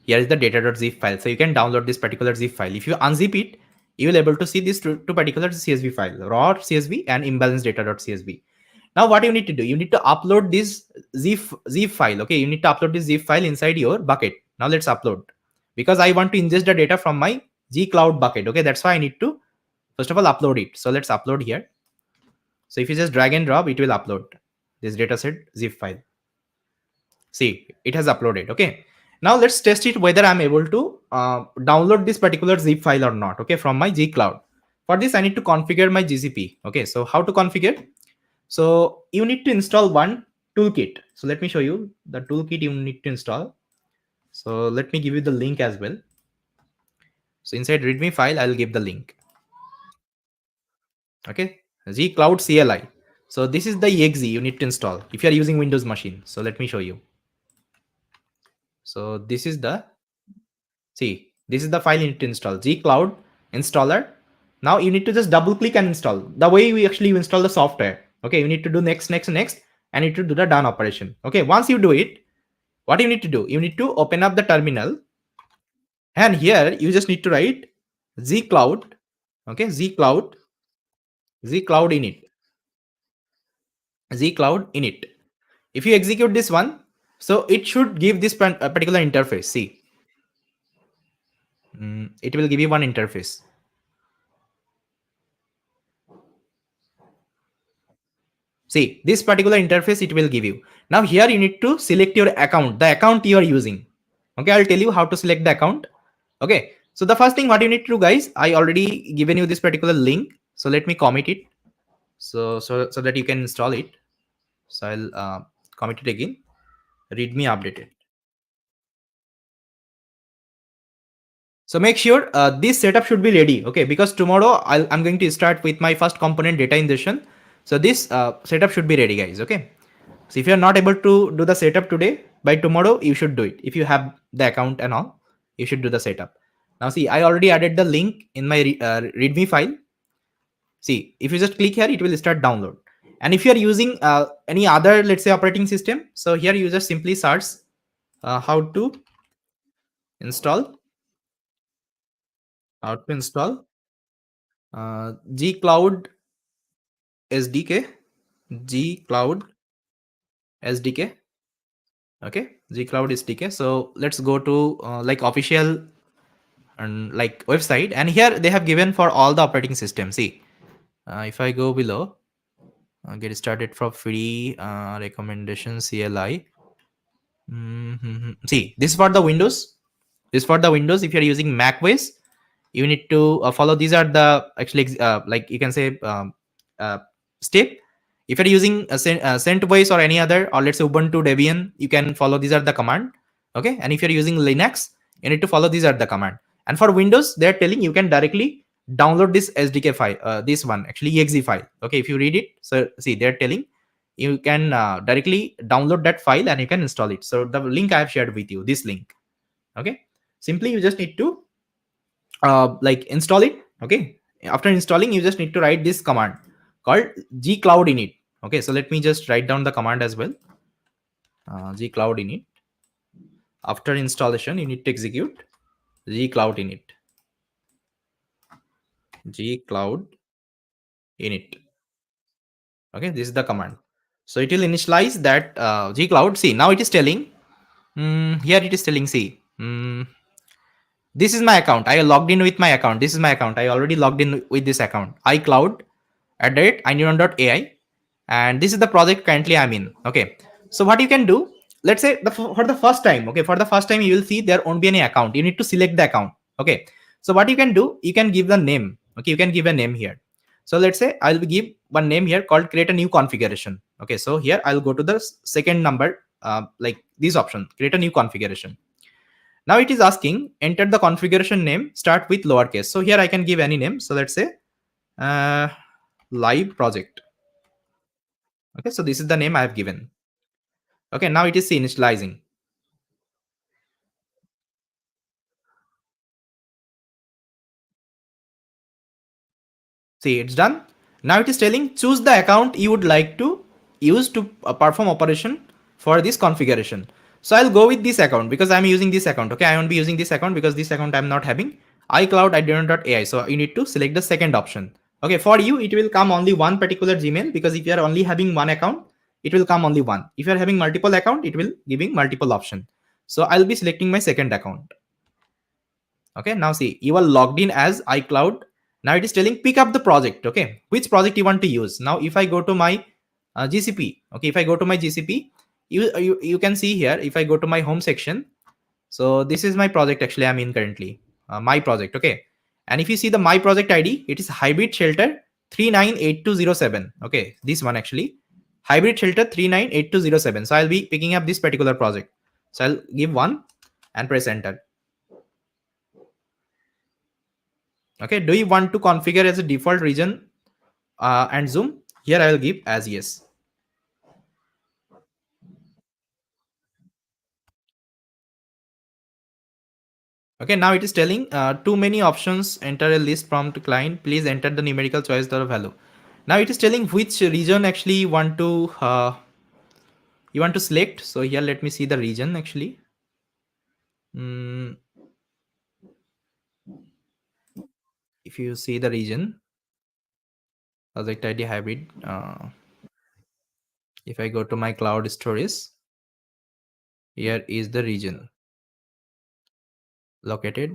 here is the data.zip file. So you can download this particular zip file. If you unzip it, you will able to see this two particular CSV file, raw CSV and imbalanced data.csv. Now what you need to do, you need to upload this zip file. Okay, you need to upload this zip file inside your bucket. Now let's upload, because I want to ingest the data from my G-Cloud bucket. Okay, that's why I need to first of all upload it. So let's upload here. So if you just drag and drop, it will upload this dataset zip file. See, it has uploaded. Okay, now let's test it whether I'm able to download this particular zip file or not. Okay, from my G-Cloud. For this I need to configure my GCP. Okay, so how to configure? So you need to install one toolkit. So let me show you the toolkit you need to install. So let me give you the link as well. So inside readme file, I'll give the link. Okay, G Cloud CLI. So this is the exe you need to install if you are using Windows machine. So let me show you. So this is the, see, this is the file you need to install, G Cloud installer. Now you need to just double click and install. The way we actually install the software. Okay, you need to do next, and you need to do the done operation. Okay, once you do it, what you need to do, you need to open up the terminal, and here you just need to write Z Cloud. Okay, Z Cloud init, Z Cloud init. If you execute this one, so it should give this particular interface. See, it will give you one interface. See, this particular interface it will give you. Now here you need to select your account, the account you are using. Okay, I'll tell you how to select the account. Okay, so the first thing what you need to do, guys, I already given you this particular link. So let me commit it. So that you can install it. So I'll commit it again. Readme updated. So make sure this setup should be ready. Okay, because tomorrow I'm going to start with my first component data ingestion. So this setup should be ready, guys. Okay. So if you're not able to do the setup today, by tomorrow you should do it. If you have the account and all, you should do the setup. Now see, I already added the link in my readme file. See, if you just click here, it will start download. And if you are using any other, let's say, operating system, so here you just simply search how to install G Cloud SDK, G Cloud SDK. Okay, G Cloud SDK. So let's go to like official and like website, and here they have given for all the operating system. See, if I go below, get started for free, recommendation CLI. See, this is for the Windows. This is for the Windows. If you are using Mac OS, you need to follow. These are the actually like you can say uh, step. If you're using CentOS or any other, or let's say Ubuntu Debian, you can follow. These are the command. Okay, and if you're using Linux, you need to follow. These are the command. And for Windows, they're telling you can directly download this SDK file. This one actually exe file. Okay, if you read it, so see they're telling you can directly download that file and you can install it. So the link I have shared with you, this link. Okay, simply you just need to like install it. Okay, after installing you just need to write this command called gcloud init. Okay, so let me just write down the command as well. Gcloud init. After installation you need to execute gcloud init. Gcloud init. Okay, this is the command. So it will initialize that gcloud. See, now it is telling, here it is telling, see, this is my account. I logged in with my account. This is my account. I already logged in with this account. iCloud at iNeuron.ai. And this is the project currently I'm in. Okay. So what you can do, let's say for the first time, okay, for the first time you will see there won't be any account. You need to select the account. Okay. So what you can do, you can give the name. Okay. You can give a name here. So let's say I'll give one name here called create a new configuration. Okay. So here I'll go to the second number, like this option, create a new configuration. Now it is asking enter the configuration name, start with lowercase. So here I can give any name. So let's say uh, live project. Okay, so this is the name I have given. Okay, now it is initializing. See, it's done. Now it is telling choose the account you would like to use to perform operation for this configuration. So I'll go with this account because I'm using this account. Okay, I won't be using this account because this account I'm not having. iCloud iNeuron.ai. So you need to select the second option. Okay, for you it will come only one particular Gmail, because if you are only having one account, it will come only one. If you are having multiple account, it will giving multiple option. So I'll be selecting my second account. Okay, now see, you are logged in as iCloud. Now it is telling pick up the project. Okay, which project you want to use. Now if I go to my GCP, okay, if I go to my GCP, you can see here, if I go to my home section, so this is my project actually I'm in currently, my project. Okay, and if you see the my project ID, it is hybrid shelter 398207. Okay, this one actually, hybrid shelter 398207. So I'll be picking up this particular project. So I'll give one and press enter. Okay, do you want to configure as a default region and zoom? Here I will give as yes. Okay, now it is telling too many options, enter a list prompt to client, please enter the numerical choice the value. Now it is telling which region actually you want to select. So here let me see the region actually. Mm, if you see the region, project ID hybrid, if I go to my cloud storage, here is the region located,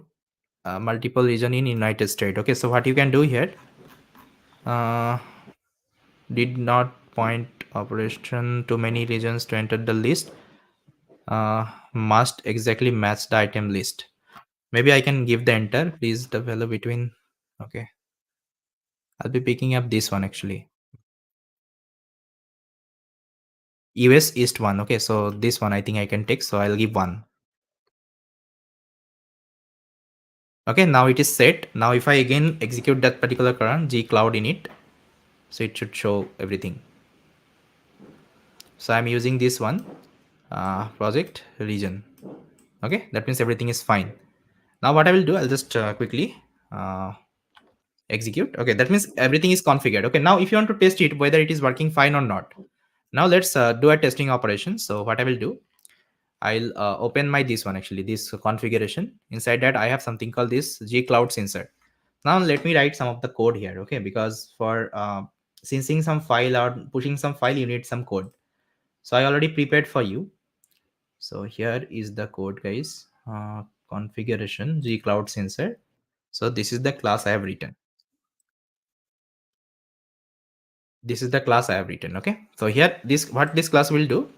multiple region in United States. Okay, so what you can do here, uh, did not point operation to many regions to enter the list, must exactly match the item list. Maybe I can give the enter, please the value between. Okay, I'll be picking up this one actually, US East one. Okay, so this one I think I can take, so I'll give one. Okay, now it is set. Now if I again execute that particular command gcloud init, so it should show everything. So I'm using this one, project region. Okay, that means everything is fine. Now what I will do, I'll just quickly execute. Okay, that means everything is configured. Okay, now if you want to test it whether it is working fine or not, now let's do a testing operation. So what I will do, I'll open my this one actually, this configuration. Inside that I have something called this gcloud sensor. Now let me write some of the code here. Okay, because for sensing some file or pushing some file you need some code. So I already prepared for you. So here is the code, guys. configuration G Cloud sensor. So this is the class I have written. This is the class I have written. Okay. So here this what this class will do.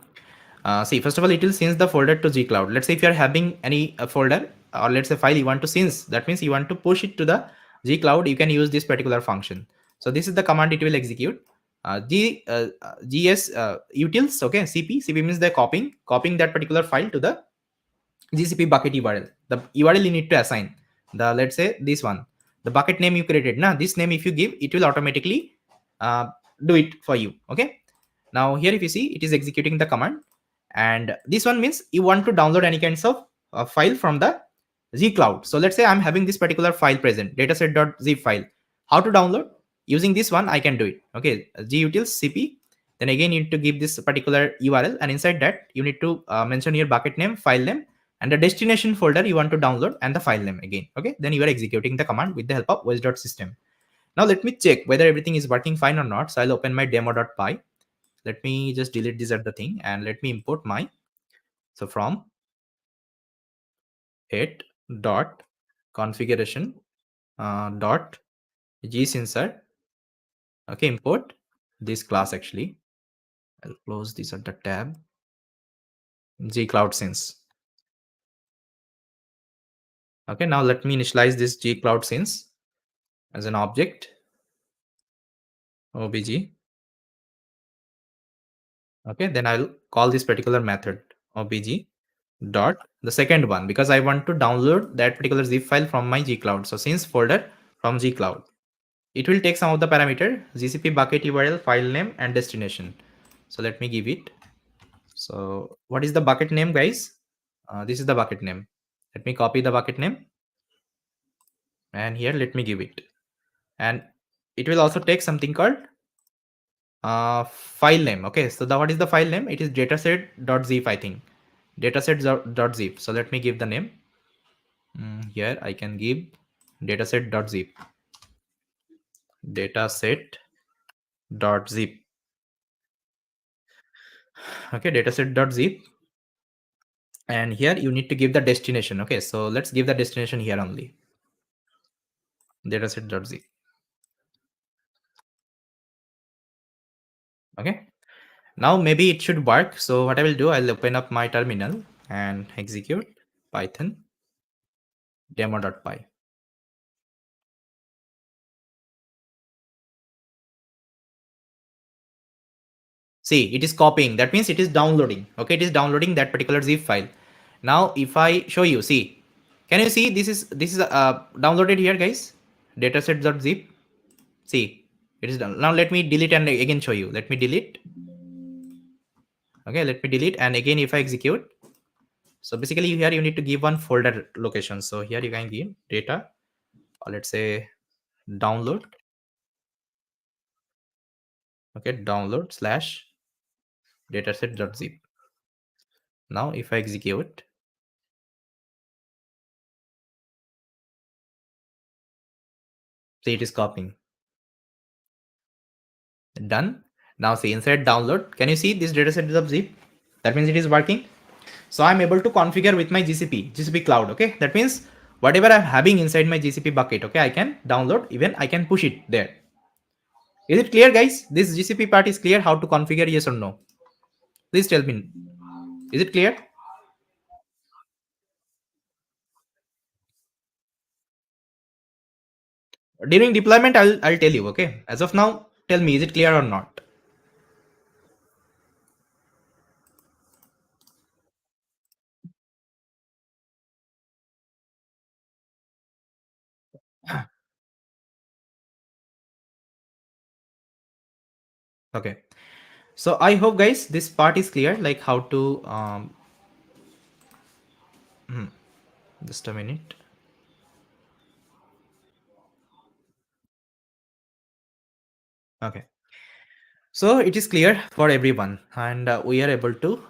See, first of all, it will sync the folder to G Cloud. Let's say if you are having any folder or let's say file you want to sync, that means you want to push it to the G Cloud. You can use this particular function. So this is the command it will execute. GS utils. Okay. CP means the copying that particular file to the GCP bucket URL. The URL you need to assign. The let's say this one, the bucket name you created. Now this name if you give, it will automatically uh, do it for you. Okay. Now here if you see, it is executing the command, and this one means you want to download any kinds of file from the G Cloud. So let's say I'm having this particular file present, dataset.zip file. How to download? Using this one, I can do it. Okay, gutils cp. Then again, you need to give this particular URL, and inside that, you need to mention your bucket name, file name, and the destination folder you want to download, and the file name again. Okay, then you are executing the command with the help of was.system. Now let me check whether everything is working fine or not. So I'll open my demo.py. Let me just delete this at the thing, and let me import my, so from it dot configuration dot gsensor. Okay, import this class actually. I'll close this at the tab. G Cloud Sense. Okay, now let me initialize this G Cloud Sense as an object. Obj. Okay, then I'll call this particular method obj dot the second one, because I want to download that particular zip file from my G Cloud. So since folder from G Cloud, it will take some of the parameter GCP bucket URL, file name, and destination. So let me give it. So what is the bucket name, guys? This is the bucket name. Let me copy the bucket name, and here let me give it. And it will also take something called file name. Okay, so what is the file name? It is dataset.zip, I think. Dataset.zip. So let me give the name. Here I can give dataset.zip. Dataset.zip. Okay, dataset.zip. And here you need to give the destination. Okay, so let's give the destination here only. Dataset.zip. Okay, now maybe it should work. So what I will do, I'll open up my terminal and execute python demo.py. See, it is copying. That means it is downloading. Okay, it is downloading that particular zip file. Now if I show you, see, can you see this is downloaded here, guys? Dataset.zip. See, it is done. Now let me delete and again show you. Let me delete. Okay, let me delete, and again if I execute. So basically here you need to give one folder location. So here you can give data, or let's say download. Okay, download slash dataset.zip. Now if I execute, see, it is copying. Done. Now see, inside download, can you see this dataset.zip? That means it is working. So I'm able to configure with my GCP cloud. Okay, that means whatever I'm having inside my GCP bucket, okay, I can download, even I can push it there. Is it clear, guys? This GCP part is clear. How to configure, yes or no? Please tell me. Is it clear? During deployment, I'll tell you. Okay. As of now, tell me, is it clear or not? Okay. So I hope, guys, this part is clear. Like how to just a minute. Okay. So it is clear for everyone, and we are able to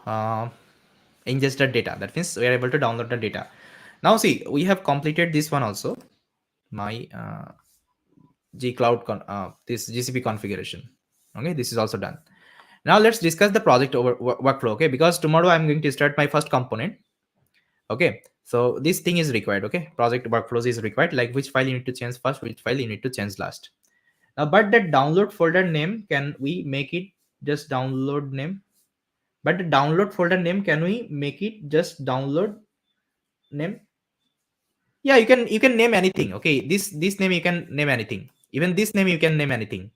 ingest the data. That means we are able to download the data. Now see, we have completed this one also. My G Cloud this GCP configuration. Okay, this is also done. Now let's discuss the project over workflow. Okay, because tomorrow I'm going to start my first component. Okay, So this thing is required. Okay, project workflows is required, like which file you need to change first, which file you need to change last. But that download folder name, can we make it just download name? But the download folder name, can we make it just download name? Yeah, you can name anything. Okay, this name you can name anything. Even this name you can name anything.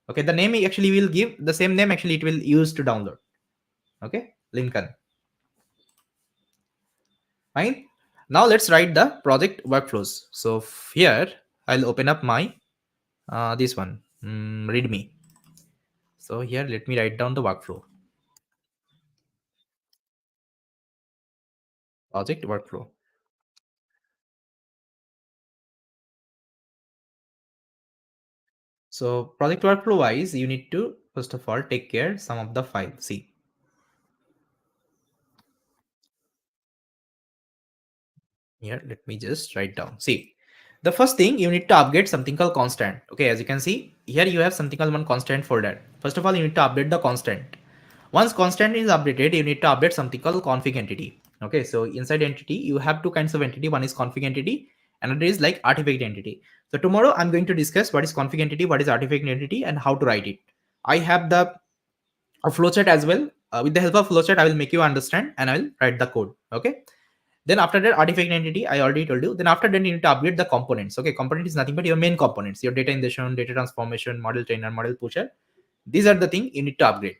Okay, the name actually will give the same name. Actually, it will use to download. Okay, Lincoln. Fine. Now let's write the project workflows. So here I'll open up my this one, readme. So here let me write down the workflow, project workflow. So project workflow wise, you need to first of all take care some of the file. See here, let me just write down. See, the first thing you need to upgrade something called constant. Okay, as you can see here, you have something called one constant folder. First of all, you need to update the constant. Once constant is updated, you need to update something called config entity. Okay, so inside entity, you have two kinds of entity. One is config entity, another is like artifact entity. So tomorrow I'm going to discuss what is config entity, what is artifact entity, and how to write it. I have the a flowchart as well. With the help of flowchart, I will make you understand and I will write the code. Okay. Then after that, artifact entity, I already told you. Then after that, you need to upgrade the components. Okay, component is nothing but your main components, your data ingestion, data transformation, model trainer, model pusher. These are the things you need to upgrade.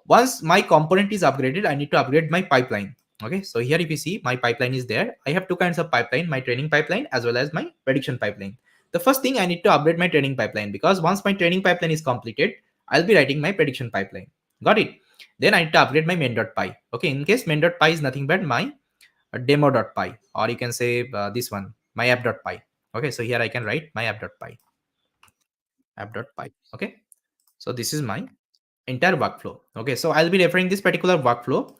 Once my component is upgraded, I need to upgrade my pipeline. Okay, so here if you see, my pipeline is there. I have two kinds of pipeline, my training pipeline as well as my prediction pipeline. The first thing, I need to upgrade my training pipeline, because once my training pipeline is completed, I'll be writing my prediction pipeline. Got it? Then I need to upgrade my main.py. Okay, in case main.py is nothing but my demo.py, or you can say this one, my app.py. Okay, so here I can write my app.py, app.py. Okay, so this is my entire workflow. Okay, so I'll be referring this particular workflow,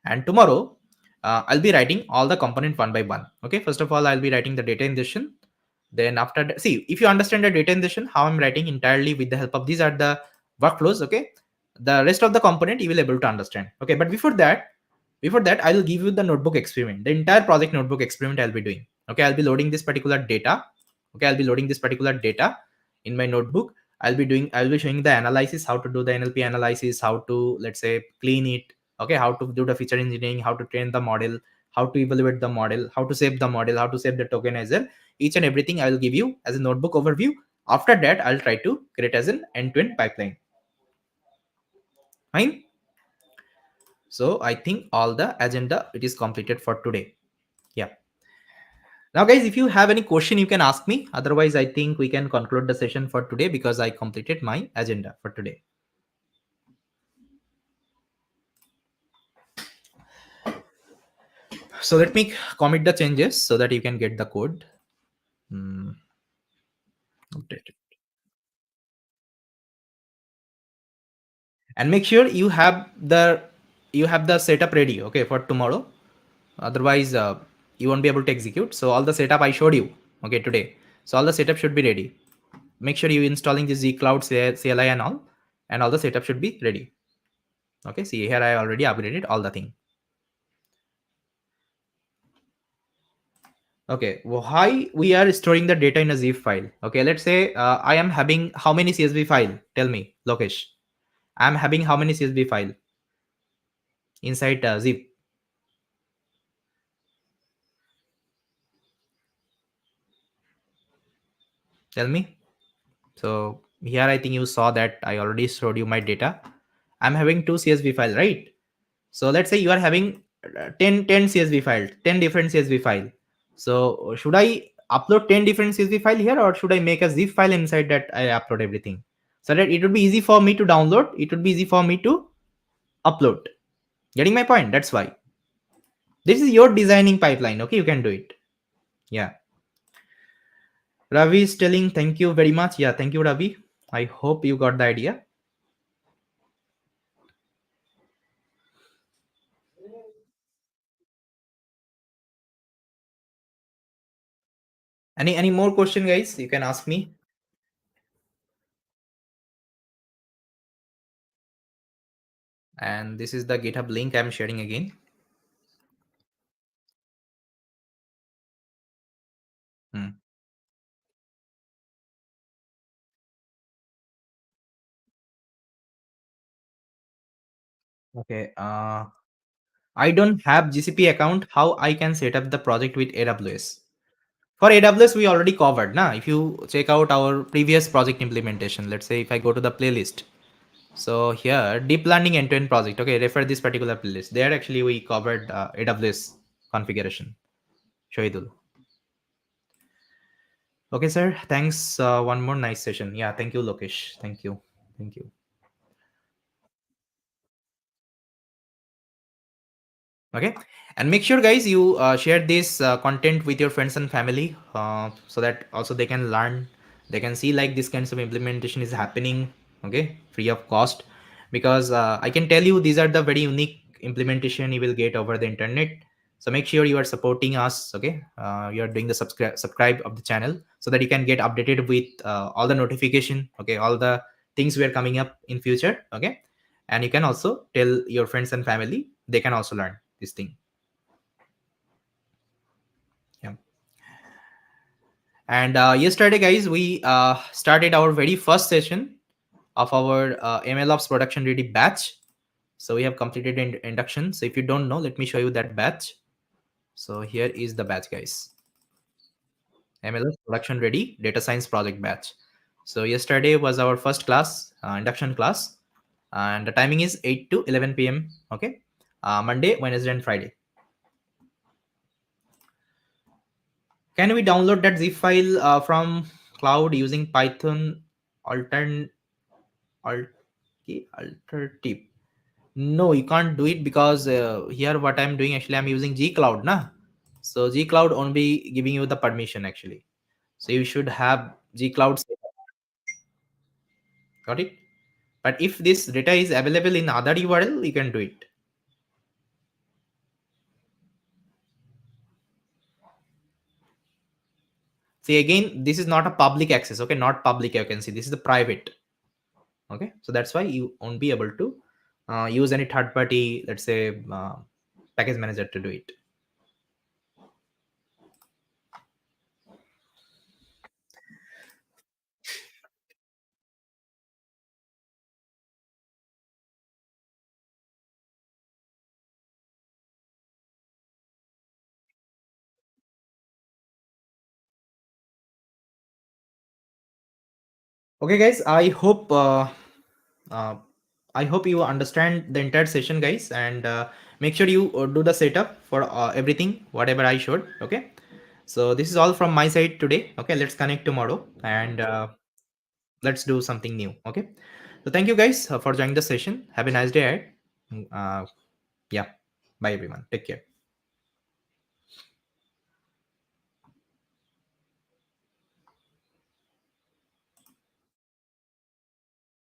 and tomorrow I'll be writing all the component one by one. Okay, first of all, I'll be writing the data ingestion. Then after that, see, if you understand the data ingestion, how I'm writing entirely with the help of these are the workflows. Okay, the rest of the component you will able to understand. Okay, but before that, I will give you the notebook experiment, the entire project notebook experiment I'll be doing. Okay, I'll be loading this particular data. Okay, I'll be loading this particular data in my notebook. I'll be showing the analysis, how to do the NLP analysis, how to, let's say, clean it. Okay, how to do the feature engineering, how to train the model, how to evaluate the model, how to save the model, how to save the tokenizer. Each and everything I will give you as a notebook overview. After that, I'll try to create as an end-to-end pipeline. Fine. So I think all the agenda it is completed for today. Yeah. Now, guys, if you have any question, you can ask me. Otherwise, I think we can conclude the session for today because I completed my agenda for today. So let me commit the changes so that you can get the code. Hmm, updated. And make sure you have the setup ready. Okay, for tomorrow. Otherwise, you won't be able to execute. So all the setup I showed you. Okay, today. So all the setup should be ready. Make sure you installing the Z Cloud CLI and all the setup should be ready. Okay, see here I already upgraded all the thing. Okay, why we are storing the data in a zip file? Okay, let's say I am having how many CSV file? Tell me, Lokesh. I am having how many CSV file inside zip? Tell me. So here I think you saw that I already showed you my data. I'm having two CSV file, right? So let's say you are having 10 CSV file, 10 different CSV file. So should I upload 10 different CSV file here, or should I make a zip file inside that I upload everything? So that it would be easy for me to download. It would be easy for me to upload. Getting my point? That's why. This is your designing pipeline. Okay, you can do it. Yeah. Ravi is telling thank you very much. Yeah, thank you, Ravi. I hope you got the idea. Any more question, guys? You can ask me. And this is the GitHub link I'm sharing again. Hmm. Okay. I don't have GCP account. How I can set up the project with AWS? For AWS, we already covered. Now, if you check out our previous project implementation, let's say if I go to the playlist, so here deep learning end-to-end project. Okay, refer this particular playlist. There actually we covered AWS configuration. Shahidul. Okay, sir. Thanks. One more nice session. Yeah. Thank you, Lokesh. Thank you. Thank you. Okay, and make sure guys you share this content with your friends and family, so that also they can learn, they can see like this kinds of implementation is happening, okay, free of cost. Because I can tell you these are the very unique implementation you will get over the internet. So make sure you are supporting us, okay, you are doing the subscribe of the channel so that you can get updated with all the notification, okay, all the things we are coming up in future, okay. And you can also tell your friends and family, they can also learn this thing. Yeah. And yesterday guys we started our very first session of our MLOps production ready batch. So we have completed induction. So if you don't know, let me show you that batch. So here is the batch guys, MLOps production ready data science project batch. So yesterday was our first class, induction class, and the timing is 8 to 11 p.m. Okay, Monday, Wednesday, and Friday. Can we download that zip file from cloud using Python altern alt alternative? No, you can't do it because here what I'm doing actually I'm using G Cloud, na. So G Cloud won't be giving you the permission actually. So you should have G Cloud set up. Got it? But if this data is available in other URL, you can do it. See again, this is not a public access. Okay, not public. You can see this is the private. Okay, so that's why you won't be able to use any third party, let's say package manager to do it. Okay guys, uh, I hope you understand the entire session guys, and make sure you do the setup for everything whatever I showed. Okay, so this is all from my side today. Okay, let's connect tomorrow, and let's do something new. Okay, so thank you guys for joining the session. Have a nice day ahead. uh, yeah, bye everyone, take care.